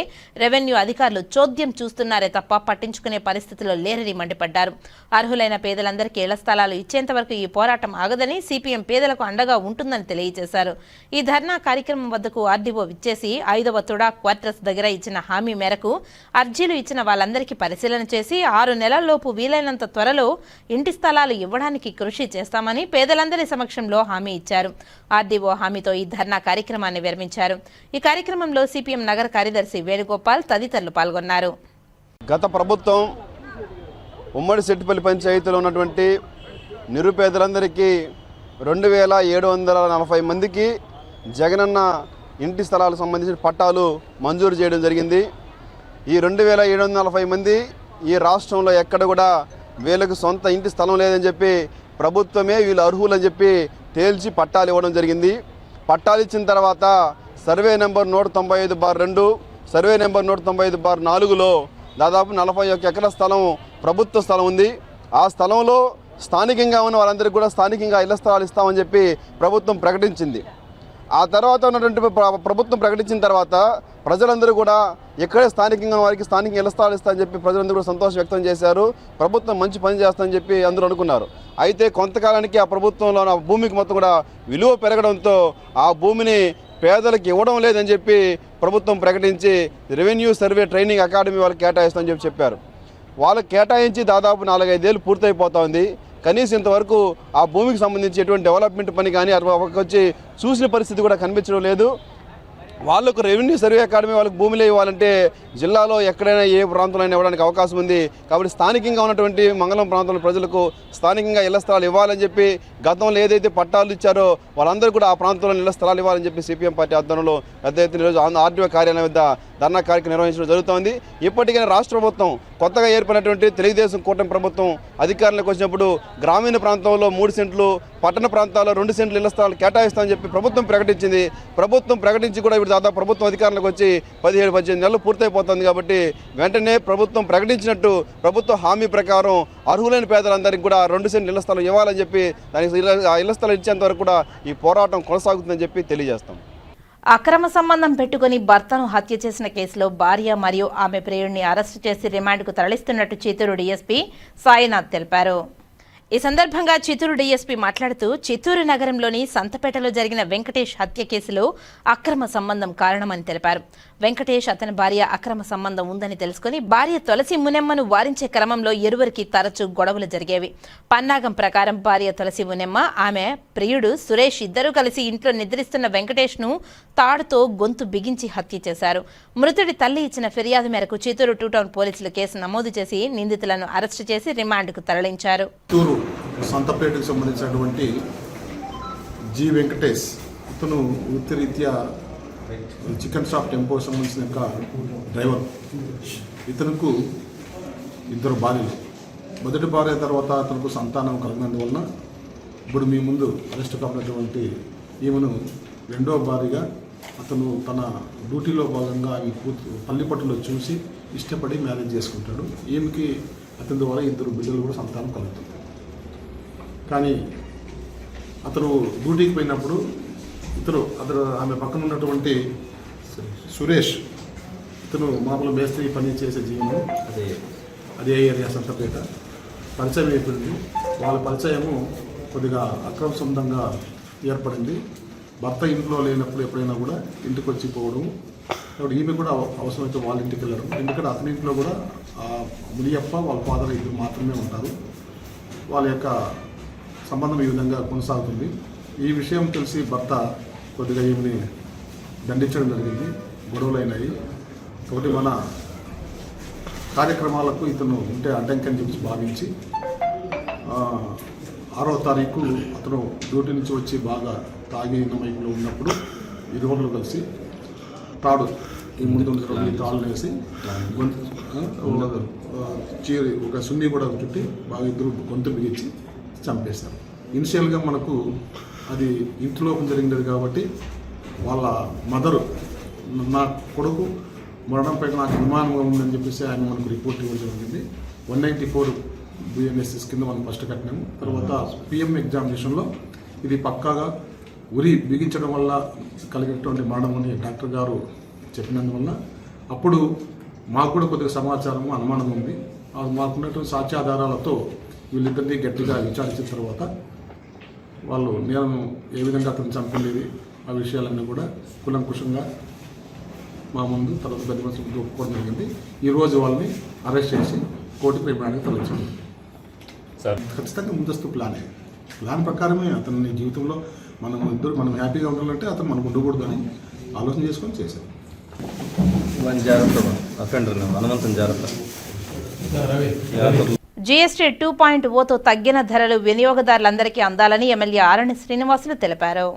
రెవెన్యూ అధికారులు చోద్యం చూస్తున్నారే తప్ప పట్టించుకునే పరిస్థితిలో లేరని మండిపడ్డారు. అర్హులైన పేదలందరికీ ఇళ్ల స్థలాలు ఇచ్చేంత వరకు ఈ పోరాటం ఆగదని, సిపిఎం పేదలకు అండగా ఉంటుందని తెలియజేశారు. ఈ ధర్నా కార్యక్రమం వద్దకు ఆర్డీఓ విచ్చేసి 5వ తుడా క్వార్టర్స్ దగ్గర ఇచ్చిన హామీ మేరకు అర్జీలు ఇచ్చిన వాళ్ళందరికీ పరిశీలన చేసి 6 నెలల్లోపు వీలైనంత త్వరలో ఇంటి స్థలాలు ఇవ్వడానికి కృషి చేస్తామని పేదలందరి సమక్షంలో హామీ ఇచ్చారు. ఆర్డీఓ హామీతో ఈ ధర్నా కార్యక్రమాన్ని విరమించారు. ఈ కార్యక్రమంలో సిపిఎం నగర కార్యదర్శి వేణుగోపాల్ తదితరులు పాల్గొన్నారు. గత ప్రభుత్వం ఉమ్మడి శెట్టిపల్లి పంచాయతీలో ఉన్నటువంటి నిరుపేదలందరికీ 2740 మందికి జగనన్న ఇంటి స్థలాలకు సంబంధించిన పట్టాలు మంజూరు చేయడం జరిగింది. ఈ 2740 మంది ఈ రాష్ట్రంలో ఎక్కడ కూడా వీళ్ళకు సొంత ఇంటి స్థలం లేదని చెప్పి ప్రభుత్వమే వీళ్ళు అర్హులని చెప్పి తేల్చి పట్టాలు ఇవ్వడం జరిగింది. పట్టాలు ఇచ్చిన తర్వాత సర్వే నెంబర్ 195/2, సర్వే నెంబర్ 195/4లో దాదాపు 41 ఎకరాల స్థలం ప్రభుత్వ స్థలం ఉంది. ఆ స్థలంలో స్థానికంగా ఉన్న వాళ్ళందరికీ కూడా స్థానికంగా ఇళ్ల స్థలాలు ఇస్తామని చెప్పి ప్రభుత్వం ప్రకటించింది. ఆ తర్వాత ఉన్నటువంటి ప్రభుత్వం ప్రకటించిన తర్వాత ప్రజలందరూ కూడా ఎక్కడే స్థానికంగా వారికి స్థానిక ఇళ్ల స్థలాలు ఇస్తామని చెప్పి ప్రజలందరూ కూడా సంతోషం వ్యక్తం చేశారు. ప్రభుత్వం మంచి పని చేస్తామని చెప్పి అందరూ అనుకున్నారు. అయితే కొంతకాలానికి ఆ ప్రభుత్వంలో ఆ భూమికి మొత్తం కూడా విలువ పెరగడంతో ఆ భూమిని పేదలకు ఇవ్వడం లేదని చెప్పి ప్రభుత్వం ప్రకటించి రెవెన్యూ సర్వే ట్రైనింగ్ అకాడమీ వాళ్ళకి కేటాయిస్తామని చెప్పారు. వాళ్ళకి కేటాయించి దాదాపు 4-5 ఏళ్ళు పూర్తయిపోతా ఉంది. కనీసం ఇంతవరకు ఆ భూమికి సంబంధించి ఎటువంటి డెవలప్మెంట్ పని కానీ వచ్చి చూసిన పరిస్థితి కూడా కనిపించడం లేదు. వాళ్ళకు రెవెన్యూ సర్వే అకాడమీ వాళ్ళకి భూమిలో ఇవ్వాలంటే జిల్లాలో ఎక్కడైనా ఏ ప్రాంతంలో ఇవ్వడానికి అవకాశం ఉంది. కాబట్టి స్థానికంగా ఉన్నటువంటి మంగళం ప్రాంతంలో ప్రజలకు స్థానికంగా ఇళ్ల స్థలాలు ఇవ్వాలని చెప్పి గతంలో ఏదైతే పట్టాలు ఇచ్చారో వాళ్ళందరూ కూడా ఆ ప్రాంతంలో ఇళ్ల స్థలాలు ఇవ్వాలని చెప్పి సిపిఎం పార్టీ ఆధ్వర్యంలో పెద్ద ఎత్తున ఈరోజు ఆర్డీఓ కార్యాలయం వద్ద ధర్నా కార్యక్రమం నిర్వహించడం జరుగుతోంది. ఇప్పటికైనా రాష్ట్ర ప్రభుత్వం కొత్తగా ఏర్పడినటువంటి తెలుగుదేశం కూటమి ప్రభుత్వం అధికారంలోకి వచ్చినప్పుడు గ్రామీణ ప్రాంతంలో 3 సెంట్లు, పట్టణ ప్రాంతాల్లో 2 సెంట్లు ఇళ్ల స్థలాలు కేటాయిస్తామని చెప్పి ప్రభుత్వం ప్రకటించింది. ప్రభుత్వం ప్రకటించి కూడా ఇప్పుడు దాదాపు ప్రభుత్వం అధికారంలోకి వచ్చి 17-18 నెలలు పూర్తయిపోతుంది. కాబట్టి వెంటనే ప్రభుత్వం ప్రకటించినట్టు ప్రభుత్వ హామీ ప్రకారం అర్హులైన పేదలందరికీ కూడా 2 సెంట్లు ఇళ్ల స్థలం ఇవ్వాలని చెప్పి దానికి ఇళ్ల స్థలం ఇచ్చేంత వరకు కూడా ఈ పోరాటం కొనసాగుతుందని చెప్పి తెలియజేస్తాం. అక్రమ సంబంధం పెట్టుకుని భర్తను హత్య చేసిన కేసులో భార్య మరియు ఆమె ప్రియుడిని అరెస్టు చేసి రిమాండ్కు తరలిస్తున్నట్టు చిత్తూరు డీఎస్పీ సాయినాథ్ తెలిపారు. ఈ సందర్భంగా చిత్తూరు డీఎస్పీ మాట్లాడుతూ చిత్తూరు నగరంలోని సంతపేటలో జరిగిన వెంకటేష్ హత్య కేసులో అక్రమ సంబంధం కారణమని తెలిపారు. వెంకటేష్ అతని భార్య అక్రమ సంబంధం ఉందని తెలుసుకుని భార్య తులసి మునెమ్మను వారించే క్రమంలో ఇరువురికి తరచూ గొడవలు జరిగేవి. పన్నాగం ప్రకారం భార్య తులసి మునెమ్మ, ఆమె ప్రియుడు సురేష్ ఇద్దరూ కలిసి ఇంట్లో నిద్రిస్తున్న వెంకటేష్ను తాడుతో గొంతు బిగించి హత్య చేశారు. మృతుడి తల్లి ఇచ్చిన ఫిర్యాదు మేరకు చిత్తూరు 2 టౌన్ పోలీసులు కేసు నమోదు చేసి నిందితులను అరెస్టు చేసి రిమాండ్కు తరలించారు. సంతపేటకు సంబంధించినటువంటి జి వెంకటేష్ ఇతను వృత్తిరీత్యా చికెన్ షాప్ టెంపో సంబంధించిన డ్రైవర్. ఇతనుకు 2 భార్యలు. మొదటి భార్య తర్వాత అతనికి సంతానం కలిగినందువలన ఇప్పుడు మీ ముందు అరెస్ట్ కాబడినటువంటి ఈమెను 2వ భార్యగా అతను తన డ్యూటీలో భాగంగా ఈ పల్లిపట్టులో చూసి ఇష్టపడి మ్యారేజ్ చేసుకుంటాడు. ఈమెకి అతని ద్వారా 2 బిడ్డలు కూడా సంతానం కలుగుతుంది. కానీ అతను డ్యూటీకి పోయినప్పుడు అతను ఆమె పక్కన ఉన్నటువంటి సురేష్, ఇతను మామూలు మేస్త్రి పని చేసే జీవనం, అదే ఏరియా సంతపేట పరిచయం అయిపోయింది. వాళ్ళ పరిచయము కొద్దిగా అక్రమ సొంతంగా ఏర్పడింది. భర్త ఇంట్లో లేనప్పుడు ఎప్పుడైనా కూడా ఇంటికి వచ్చి పోవడం, కాబట్టి ఈమె కూడా అవసరమైతే వాళ్ళ ఇంటికి వెళ్ళడం. ఎందుకంటే అతని ఇంట్లో కూడా మునియప్ప వాళ్ళ ఫాదర్ 2 మాత్రమే ఉంటారు. వాళ్ళ యొక్క సంబంధం ఈ విధంగా కొనసాగుతుంది. ఈ విషయం తెలిసి భర్త కొద్దిగా ఈమెని దండించడం జరిగింది. గొడవలు అయినాయి. ఒకటి మన కార్యక్రమాలకు ఇతను ఉంటే అడ్డంకని చెప్పి భావించి 6వ తారీఖు అతను డ్యూటీ నుంచి వచ్చి బాగా తాగిన మైపులో ఉన్నప్పుడు ఇరువురు కలిసి తాడు ఈ ముందు తాళ్ళు వేసి చీరి ఒక సున్ని కూడా చుట్టి బాగా ఇద్దరు గొంతు బిగించి చంపేశారు. ఇనిషియల్గా మనకు అది ఇంట్లో జరిగినది కాబట్టి వాళ్ళ మదరు, నా కొడుకు మరణంపై నాకు అనుమానం ఉందని చెప్పేసి ఆయన మనకు రిపోర్ట్ ఇవ్వడం జరిగింది. 194 BNSS కింద మనం ఫస్ట్ కట్టినాము. తర్వాత PM ఎగ్జామినేషన్లో ఇది పక్కాగా ఉరి బిగించడం వల్ల కలిగినటువంటి మరణం అని డాక్టర్ గారు చెప్పినందువల్ల అప్పుడు మాకు కూడా కొద్దిగా సమాచారం అనుమానం ఉంది. మాకున్నటువంటి సాక్ష్యాధారాలతో వీళ్ళిద్దరినీ గట్టిగా విచారించిన తర్వాత వాళ్ళు నేను ఏ విధంగా అతను చంపలేదు ఆ విషయాలన్నీ కూడా కులంకుశంగా మా ముందు తర్వాత పెద్ద మనుషులతో ఒప్పుకోవడం జరిగింది. ఈరోజు వాళ్ళని అరెస్ట్ చేసి కోర్టుకు రిమాండ్కి తరలించారు. ఖచ్చితంగా ముందస్తు ప్లాన్ ప్రకారమే అతని జీవితంలో మనం హ్యాపీగా ఉండాలంటే అతను మనం ఉండకూడదు అని ఆలోచన చేసుకొని చేశారు. జీఎస్టీ 2.0తో తగ్గిన ధరలు వినియోగదారులందరికీ అందాలని ఎమ్మెల్యే ఆరణి శ్రీనివాసులు తెలిపారు.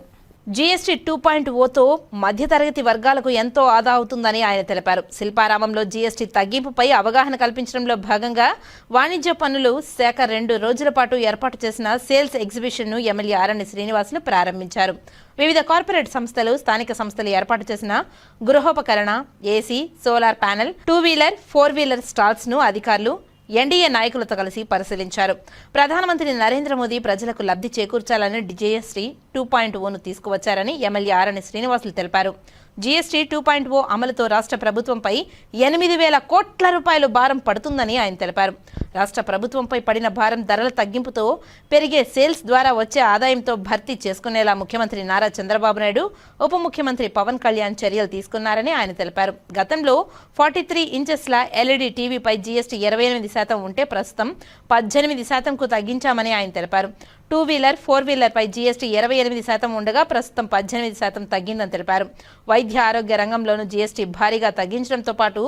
జీఎస్టీ 2.0తో మధ్యతరగతి వర్గాలకు ఎంతో ఆదా అవుతుందని ఆయన తెలిపారు. శిల్పారామంలో జీఎస్టీ తగ్గింపుపై అవగాహన కల్పించడంలో భాగంగా వాణిజ్య పన్నులు శాఖ 2 రోజుల పాటు ఏర్పాటు చేసిన సేల్స్ ఎగ్జిబిషన్ను ఎమ్మెల్యే ఆరణి శ్రీనివాసులు ప్రారంభించారు. వివిధ కార్పొరేట్ సంస్థలు, స్థానిక సంస్థలు ఏర్పాటు చేసిన గృహోపకరణ, ఏసీ, సోలార్ ప్యానెల్, 2-వీలర్, 4-వీలర్ స్టాల్స్ను అధికారులు, ఎన్డీఏ నాయకులతో కలిసి పరిశీలించారు. ప్రధానమంత్రి నరేంద్ర మోదీ ప్రజలకు లబ్ధి చేకూర్చాలని జీఎస్టీ 2.0ను తీసుకువచ్చారని ఎమ్మెల్యే ఆరణి శ్రీనివాసులు తెలిపారు. జీఎస్టీ 2.0 అమలుతో రాష్ట్ర ప్రభుత్వంపై 8,000 కోట్ల రూపాయలు భారం పడుతుందని ఆయన తెలిపారు. రాష్ట్ర ప్రభుత్వంపై పడిన భారం ధరల తగ్గింపుతో పెరిగే సేల్స్ ద్వారా వచ్చే ఆదాయంతో భర్తీ చేసుకునేలా ముఖ్యమంత్రి నారా చంద్రబాబు నాయుడు, ఉప ముఖ్యమంత్రి పవన్ కళ్యాణ్ చర్యలు తీసుకున్నారని ఆయన తెలిపారు. గతంలో 43 ఇంచెస్ల ఎల్ఈడీ టీవీపై జీఎస్టీ 28% ఉంటే ప్రస్తుతం 18%కు తగ్గించామని ఆయన తెలిపారు. 2 వీలర్ 4 వీలర్పై జీఎస్టీ 28% ఉండగా ప్రస్తుతం 18% తగ్గిందని తెలిపారు. వైద్య ఆరోగ్య రంగంలోనూ జీఎస్టీ భారీగా తగ్గించడంతో పాటు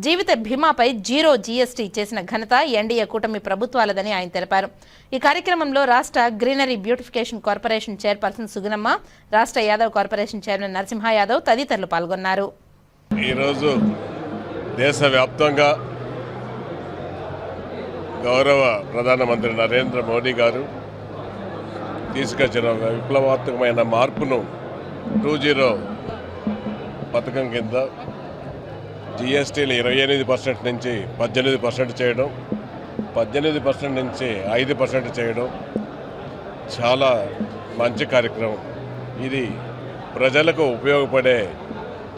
జీవిత బీమాపై జీరో జీఎస్టీ చేసిన ఘనత ఎన్డీఏ కూటమి ప్రభుత్వాలదని ఆయన తెలిపారు. ఈ కార్యక్రమంలో రాష్ట్ర greenery beautification corporation chairperson Sugunamma, రాష్ట్ర యాదవ్ కార్పొరేషన్ చైర్మన్ నరసింహ యాదవ్ తదితరులు పాల్గొన్నారు. ఈరోజు దేశవ్యాప్తంగా గౌరవ ప్రధానమంత్రి నరేంద్ర మోడీ గారు తీసుకొచ్చిన విప్లవాత్మకమైన మార్పును 2.0 పథకం కింద జీఎస్టీలు 28% నుంచి 18% చేయడం, 18% నుంచి 5% చేయడం చాలా మంచి కార్యక్రమం. ఇది ప్రజలకు ఉపయోగపడే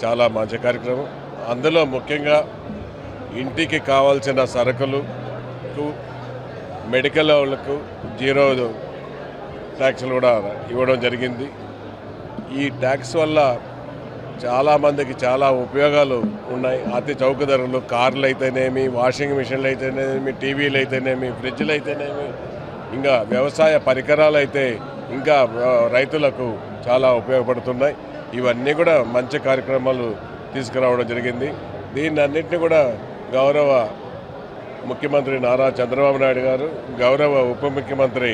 చాలా మంచి కార్యక్రమం. అందులో ముఖ్యంగా ఇంటికి కావాల్సిన సరుకులకు, మెడికల్ వాళ్ళకు జీరో ట్యాక్స్లు కూడా ఇవ్వడం జరిగింది. ఈ ట్యాక్స్ వల్ల చాలామందికి చాలా ఉపయోగాలు ఉన్నాయి. అతి చౌక ధరలు, కార్లు అయితేనేమి, వాషింగ్ మిషన్లు అయితేనేమి, టీవీలు అయితేనేమి, ఫ్రిడ్జ్లు అయితేనేమి, ఇంకా వ్యవసాయ పరికరాలు అయితే ఇంకా రైతులకు చాలా ఉపయోగపడుతున్నాయి. ఇవన్నీ కూడా మంచి కార్యక్రమాలు తీసుకురావడం జరిగింది. దీన్ని అన్నింటినీ కూడా గౌరవ ముఖ్యమంత్రి నారా చంద్రబాబు నాయుడు గారు, గౌరవ ఉప ముఖ్యమంత్రి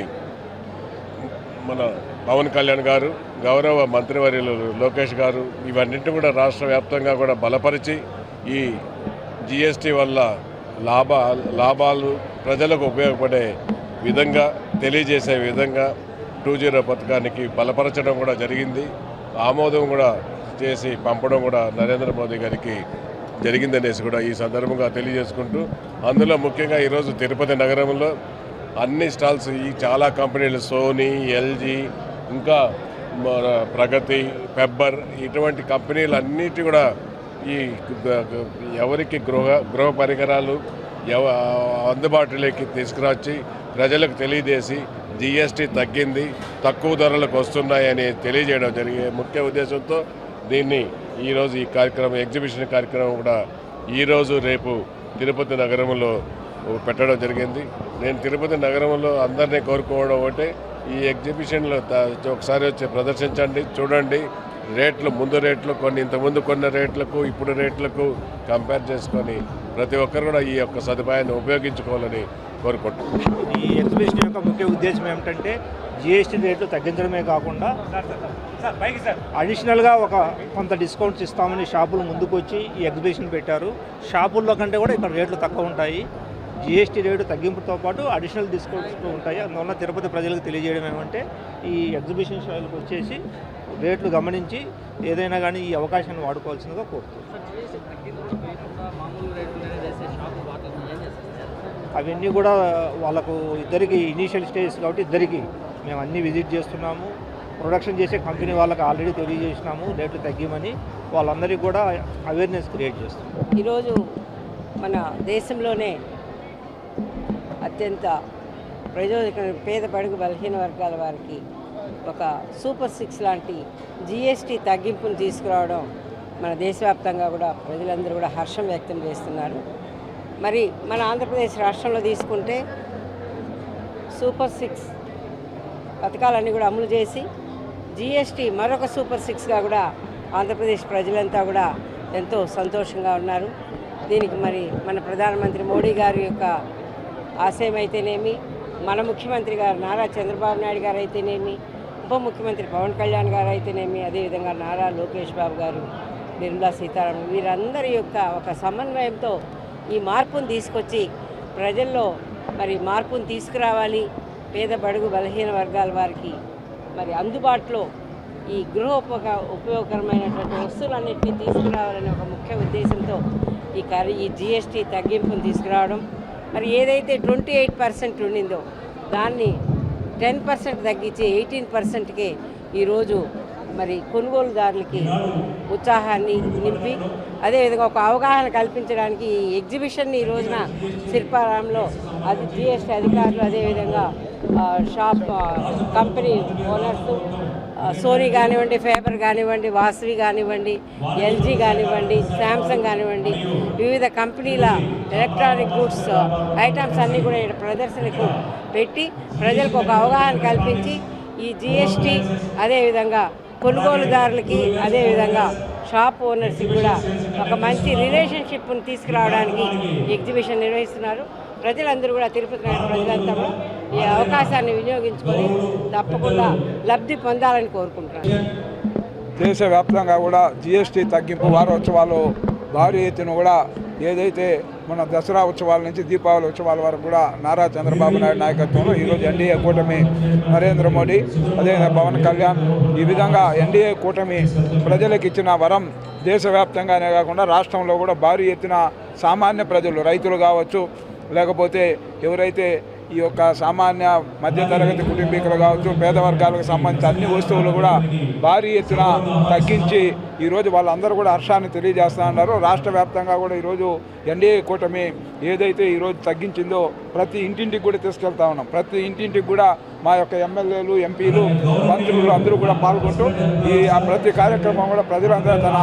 మన పవన్ కళ్యాణ్ గారు, గౌరవ మంత్రివర్యులు లోకేష్ గారు ఇవన్నింటినీ కూడా రాష్ట్ర వ్యాప్తంగా కూడా బలపరిచి ఈ జీఎస్టీ వల్ల లాభాలు ప్రజలకు ఉపయోగపడే విధంగా తెలియజేసే విధంగా 2.0 పథకానికి బలపరచడం కూడా జరిగింది. ఆమోదం కూడా చేసి పంపడం కూడా నరేంద్ర మోదీ గారికి జరిగిందనేసి కూడా ఈ సందర్భంగా తెలియజేసుకుంటూ, అందులో ముఖ్యంగా ఈరోజు తిరుపతి నగరంలో అన్ని స్టాల్స్ ఈ చాలా కంపెనీలు సోనీ, ఎల్జీ, ఇంకా ప్రగతి, పెబ్బర్ ఇటువంటి కంపెనీలు అన్నిటి కూడా ఈ ఎవరికి గృహ పరికరాలు అందుబాటులోకి తీసుకురాచి ప్రజలకు తెలియజేసి జీఎస్టీ తగ్గింది, తక్కువ ధరలకు వస్తున్నాయని తెలియజేయడం జరిగే ముఖ్య ఉద్దేశంతో దీన్ని ఈరోజు ఈ కార్యక్రమం ఎగ్జిబిషన్ కార్యక్రమం కూడా ఈరోజు రేపు తిరుపతి నగరంలో పెట్టడం జరిగింది. నేను తిరుపతి నగరంలో అందరినీ కోరుకోవడం ఒకటే, ఈ ఎగ్జిబిషన్లో ఒకసారి వచ్చి ప్రదర్శించండి, చూడండి. రేట్లు ముందు రేట్లు ఇంతకుముందు కొన్న రేట్లకు ఇప్పుడు రేట్లకు కంపేర్ చేసుకొని ప్రతి ఒక్కరు కూడా ఈ యొక్క సదుపాయాన్ని ఉపయోగించుకోవాలని కోరుకుంటున్నాను. ఈ ఎగ్జిబిషన్ యొక్క ముఖ్య ఉద్దేశం ఏమిటంటే జిఎస్టీ రేట్లు తగ్గించడమే కాకుండా అడిషనల్గా కొంత డిస్కౌంట్స్ ఇస్తామని షాపులు ముందుకు వచ్చి ఈ ఎగ్జిబిషన్ పెట్టారు. షాపుల్లో కంటే కూడా ఇక్కడ రేట్లు తక్కువ ఉంటాయి. జిఎస్టీ రేటు తగ్గింపుతో పాటు అడిషనల్ డిస్కౌంట్స్ ఉంటాయి. అందువల్ల తిరుపతి ప్రజలకు తెలియజేయడం ఏమంటే ఈ ఎగ్జిబిషన్ షోలకు వచ్చేసి రేట్లు గమనించి ఏదైనా కానీ ఈ అవకాశాన్ని వాడుకోవాల్సిందిగా కోరుతున్నాను. అవన్నీ కూడా వాళ్ళకు ఇద్దరికి ఇనీషియల్ స్టేజ్ కాబట్టి ఇద్దరికి మేము అన్నీ విజిట్ చేస్తున్నాము. ప్రొడక్షన్ చేసే కంపెనీ వాళ్ళకి ఆల్రెడీ తెలియజేసినాము రేట్లు తగ్గిమని. వాళ్ళందరికీ కూడా అవేర్నెస్ క్రియేట్ చేస్తున్నాం. ఈరోజు మన దేశంలోనే అత్యంత పేద బడుగు బలహీన వర్గాల వారికి ఒక సూపర్ 6 లాంటి జిఎస్టీ తగ్గింపును తీసుకురావడం మన దేశవ్యాప్తంగా కూడా ప్రజలందరూ కూడా హర్షం వ్యక్తం చేస్తున్నారు. మరి మన ఆంధ్రప్రదేశ్ రాష్ట్రంలో తీసుకుంటే సూపర్ 6 పథకాలన్నీ కూడా అమలు చేసి జిఎస్టీ మరొక సూపర్ 6గా కూడా ఆంధ్రప్రదేశ్ ప్రజలంతా కూడా ఎంతో సంతోషంగా ఉన్నారు. దీనికి మరి మన ప్రధానమంత్రి మోడీ గారి యొక్క ఆశయం అయితేనేమి, మన ముఖ్యమంత్రి గారు నారా చంద్రబాబు నాయుడు గారు అయితేనేమి, ఉప ముఖ్యమంత్రి పవన్ కళ్యాణ్ గారు అయితేనేమి, అదేవిధంగా నారా లోకేష్ బాబు గారు, నిర్మలా సీతారామన్ వీరందరి యొక్క ఒక సమన్వయంతో ఈ మార్పును తీసుకొచ్చి ప్రజల్లో మరి మార్పును తీసుకురావాలి. పేద బడుగు బలహీన వర్గాల వారికి మరి అందుబాటులో ఈ ఉపయోగకరమైనటువంటి వస్తువులన్నింటినీ తీసుకురావాలనే ఒక ముఖ్య ఉద్దేశంతో ఈ జిఎస్టీ తగ్గింపును తీసుకురావడం, మరి ఏదైతే 28% ఉండిందో దాన్ని 10% తగ్గించి 18%కే ఈరోజు మరి కొనుగోలుదారులకి ఉత్సాహాన్ని నింపి అదేవిధంగా ఒక అవగాహన కల్పించడానికి ఈ ఎగ్జిబిషన్ని ఈ రోజున శిల్పారాంలో జిఎస్టీ అధికారులు అదేవిధంగా షాప్ కంపెనీ ఓనర్స్ సోనీ కానివ్వండి, ఫేబర్ కానివ్వండి, వాసవి కానివ్వండి, ఎల్జీ కానివ్వండి, శాంసంగ్ కానివ్వండి, వివిధ కంపెనీల ఎలక్ట్రానిక్ గూడ్స్ ఐటమ్స్ అన్నీ కూడా ఇక్కడ ప్రదర్శనకు పెట్టి ప్రజలకు ఒక అవగాహన కల్పించి ఈ జిఎస్టీ అదేవిధంగా కొనుగోలుదారులకి అదేవిధంగా షాప్ ఓనర్స్కి కూడా ఒక మంచి రిలేషన్షిప్ను తీసుకురావడానికి ఎగ్జిబిషన్ నిర్వహిస్తున్నారు. ప్రజలందరూ కూడా తిరుపతి నగర ప్రజలంతా కూడా ఈ అవకాశాన్ని వినియోగించుకొని తప్పకుండా లబ్ధి పొందాలని కోరుకుంటున్నాను. దేశవ్యాప్తంగా కూడా జిఎస్టీ తగ్గింపు వారోత్సవాలు భారీ ఎత్తున కూడా ఏదైతే మన దసరా ఉత్సవాల నుంచి దీపావళి ఉత్సవాల వరకు కూడా నారా చంద్రబాబు నాయుడు నాయకత్వంలో ఈరోజు ఎన్డీఏ కూటమి నరేంద్ర మోడీ అదేవిధంగా పవన్ కళ్యాణ్ ఈ విధంగా ఎన్డీఏ కూటమి ప్రజలకు ఇచ్చిన వరం దేశవ్యాప్తంగానే కాకుండా రాష్ట్రంలో కూడా భారీ ఎత్తున సామాన్య ప్రజలు రైతులు కావచ్చు, లేకపోతే ఎవరైతే ఈ యొక్క సామాన్య మధ్యతరగతి కుటుంబీకులు కావచ్చు, పేద వర్గాలకు సంబంధించిన అన్ని వస్తువులు కూడా భారీ ఎత్తున తగ్గించి ఈరోజు వాళ్ళందరూ కూడా హర్షాన్ని తెలియజేస్తూ ఉన్నారు. రాష్ట్ర వ్యాప్తంగా కూడా ఈరోజు ఎన్డీఏ కూటమి ఏదైతే ఈరోజు తగ్గించిందో ప్రతి ఇంటింటికి కూడా తీసుకెళ్తా ఉన్నాం. ప్రతి ఇంటింటికి కూడా మా యొక్క ఎమ్మెల్యేలు, ఎంపీలు, మంత్రులు అందరూ కూడా పాల్గొంటూ ఆ ప్రతి కార్యక్రమం కూడా ప్రజలందరూ తన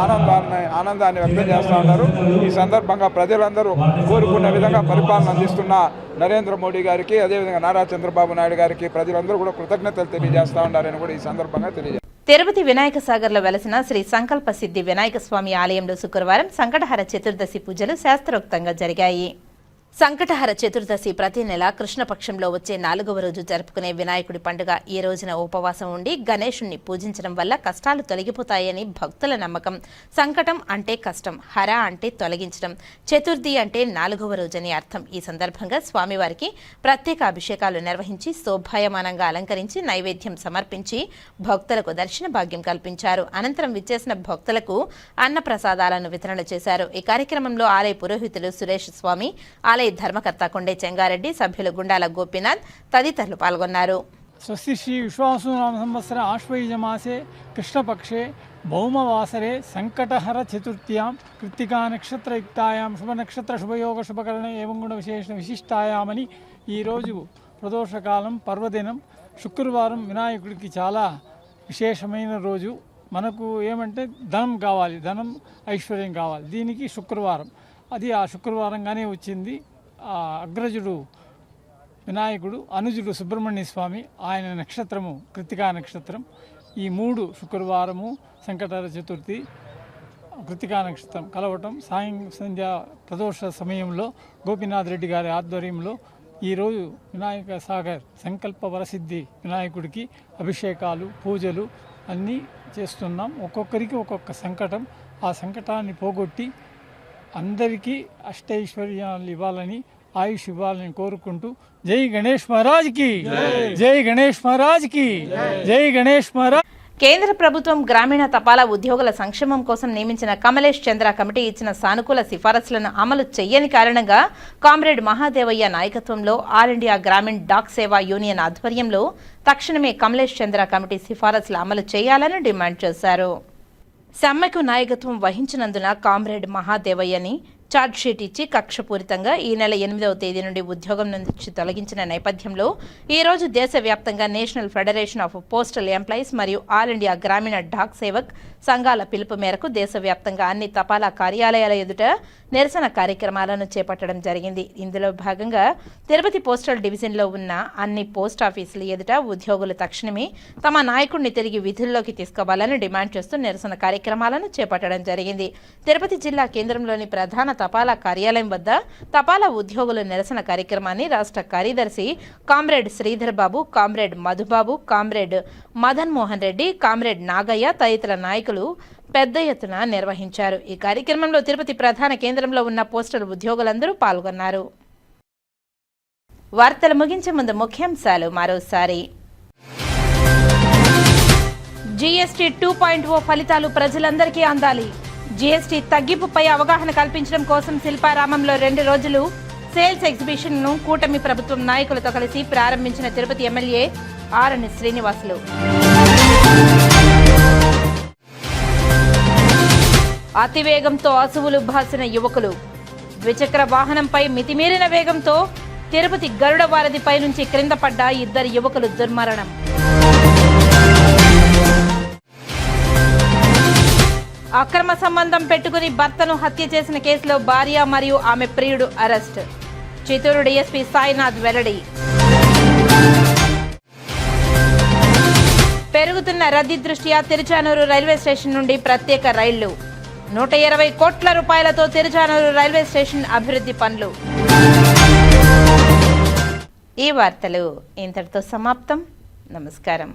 ఆనందాన్ని వ్యక్తం చేస్తూ ఉన్నారు. ఈ సందర్భంగా ప్రజలందరూ కోరుకున్న విధంగా పరిపాలన అందిస్తున్న నరేంద్ర మోడీ గారికి అదేవిధంగా నారా చంద్రబాబు నాయుడు గారికి ప్రజలందరూ కూడా కృతజ్ఞతలు తెలియజేస్తూ ఉన్నారని కూడా ఈ సందర్భంగా తెలియజేస్తారు. తిరుపతి వినాయక సాగర్లో వెలసిన శ్రీ సంకల్ప సిద్ధి వినాయక స్వామి ఆలయంలో శుక్రవారం సంకటహర చతుర్దశి పూజలు శాస్త్రోక్తంగా జరిగాయి. సంకటహర చతుర్దశి ప్రతి నెల కృష్ణపక్షంలో వచ్చే 4వ రోజు జరుపుకునే వినాయకుడి పండుగ. ఈ రోజున ఉపవాసం ఉండి గణేశుణ్ణి పూజించడం వల్ల కష్టాలు తొలగిపోతాయని భక్తుల నమ్మకం. సంకటం అంటే కష్టం, హర అంటే తొలగించడం, చతుర్థి అంటే 4వ రోజని అర్థం. ఈ సందర్భంగా స్వామివారికి ప్రత్యేక అభిషేకాలు నిర్వహించి శోభాయమానంగా అలంకరించి నైవేద్యం సమర్పించి భక్తులకు దర్శన భాగ్యం కల్పించారు. అనంతరం విచ్చేసిన భక్తులకు అన్న ప్రసాదాలను వితరణ చేశారు. ఈ కార్యక్రమంలో ఆలయ పురోహితులు సురేష్ స్వామి, ఆలయ ధర్మకర్త కొండే చెంగారెడ్డి, సభ్యులు గుండాల గోపీనాథ్ తదితరులు పాల్గొన్నారు. స్వస్తి శ్రీ విశ్వావసునామ సంవత్సర ఆశ్వయుజమాసే కృష్ణపక్షే భౌమవాసరే సంకటహర చతుర్థ్యాం కృత్తికా నక్షత్రయుక్తాయాం శుభనక్షత్ర శుభయోగ శుభకరణ ఏవం గుణ విశేష విశిష్టాయామని ఈరోజు ప్రదోషకాలం పర్వదినం శుక్రవారం వినాయకుడికి చాలా విశేషమైన రోజు. మనకు ఏమంటే ధనం కావాలి, ధనం ఐశ్వర్యం కావాలి. దీనికి శుక్రవారం, అది ఆ శుక్రవారంగానే వచ్చింది. అగ్రజుడు వినాయకుడు, అనుజుడు సుబ్రహ్మణ్య స్వామి, ఆయన నక్షత్రము కృత్తికా నక్షత్రం. ఈ 3 శుక్రవారము సంకటహర చతుర్థి కృత్తికా నక్షత్రం కలవటం సంధ్యా ప్రదోష సమయంలో గోపీనాథ్ రెడ్డి గారి ఆధ్వర్యంలో ఈరోజు వినాయక సాగర్ సంకల్ప వరసిద్ధి వినాయకుడికి అభిషేకాలు, పూజలు అన్నీ చేస్తున్నాం. ఒక్కొక్కరికి ఒక్కొక్క సంకటం, ఆ సంకటాన్ని పోగొట్టి అందరికీ అష్టైశ్వర్యాలు ఇవ్వాలని, ఆయుష్ ఇవ్వాలని కోరుకుంటూ జై గణేష్ మహారాజ్కి, జై గణేష్ మహారాజ్కి, జై గణేష్ మహారాజ్. కేంద్ర ప్రభుత్వం గ్రామీణ తపాలా ఉద్యోగుల సంక్షేమం కోసం నియమించిన కమలేష్ చంద్ర కమిటీ ఇచ్చిన సానుకూల సిఫారసులను అమలు చేయని కారణంగా కామ్రేడ్ మహాదేవయ్య నాయకత్వంలో ఆల్ ఇండియా గ్రామీణ డాక్ సేవా యూనియన్ ఆధ్వర్యంలో తక్షణమే కమలేష్ చంద్ర కమిటీ సిఫారసులు అమలు చేయాలని డిమాండ్ చేశారు. సమ్మెకు నాయకత్వం వహించినందున కామ్రేడ్ మహాదేవయ్యని ఛార్జ్షీట్ ఇచ్చి కక్షపూరితంగా ఈ నెల 8వ తేదీ నుండి ఉద్యోగం నుంచి తొలగించిన నేపథ్యంలో ఈ రోజు దేశవ్యాప్తంగా national federation of postal employees మరియు ఆల్ ఇండియా గ్రామీణ డాక్ సేవక్ సంఘాల పిలుపు మేరకు దేశవ్యాప్తంగా అన్ని తపాలా కార్యాలయాల ఎదుట నిరసన కార్యక్రమాలను చేపట్టడం జరిగింది. ఇందులో భాగంగా తిరుపతి పోస్టల్ డివిజన్లో ఉన్న అన్ని పోస్ట్ ఆఫీసుల ఎదుట ఉద్యోగులు తక్షణమే తమ నాయకుడిని తిరిగి విధుల్లోకి తీసుకోవాలని డిమాండ్ చేస్తూ నిరసన కార్యక్రమాలను చేపట్టడం జరిగింది. తిరుపతి జిల్లా కేంద్రంలోని ప్రధాన తపాలా కార్యాలయం వద్ద తపాలా ఉద్యోగుల నిరసన కార్యక్రమాన్ని రాష్ట్ర కార్యదర్శి comrade Sridhar Babu, comrade Madhubabu, comrade Madan Mohan Reddy, comrade Nagaiah తదితర నాయకులు పెద్ద ఎత్తున నిర్వహించారు. ఈ కార్యక్రమంలో తిరుపతి ప్రధాన కేంద్రంలో ఉన్న పోస్టల్ ఉద్యోగులందరూ పాల్గొన్నారు. వార్తలు ముగించే ముందు ముఖ్యాంశాలు మరోసారి. జీఎస్టీ 2.0 ఫలితాలు ప్రజలందరికీ అందాలి. జీఎస్టీ తగ్గింపుపై అవగాహన కల్పించడం కోసం శిల్పారామంలో 2 రోజులు సేల్స్ ఎగ్జిబిషన్ను కూటమి ప్రభుత్వం నాయకులతో కలిసి ప్రారంభించిన తిరుపతి ఎమ్మెల్యే ఆరణి శ్రీనివాసులు. అతివేగంతో అసువులు బాసిన యువకులు. ద్విచక్ర వాహనంపై మితిమీరిన వేగంతో తిరుపతి గరుడ వారధిపై నుంచి క్రింద పడ్డ 2 యువకులు దుర్మరణం. అక్రమ సంబంధం పెట్టుకుని భర్తను హత్య చేసిన కేసులో భార్య మరియు ఆమె ప్రియుడు అరెస్ట్. చిత్తూరు డీఎస్పీ సాయినాథ్ వెల్లడి. పెరుగుతున్న రద్దీ దృష్ట్యా తిరుచానూరు రైల్వే స్టేషన్ నుండి ప్రత్యేక రైళ్లు. 120 కోట్ల రూపాయలతో తిరుచానూరు రైల్వే స్టేషన్ అభివృద్ధి పనులు. ఈ వార్తలు ఇంతటితో సమాప్తం. నమస్కారం.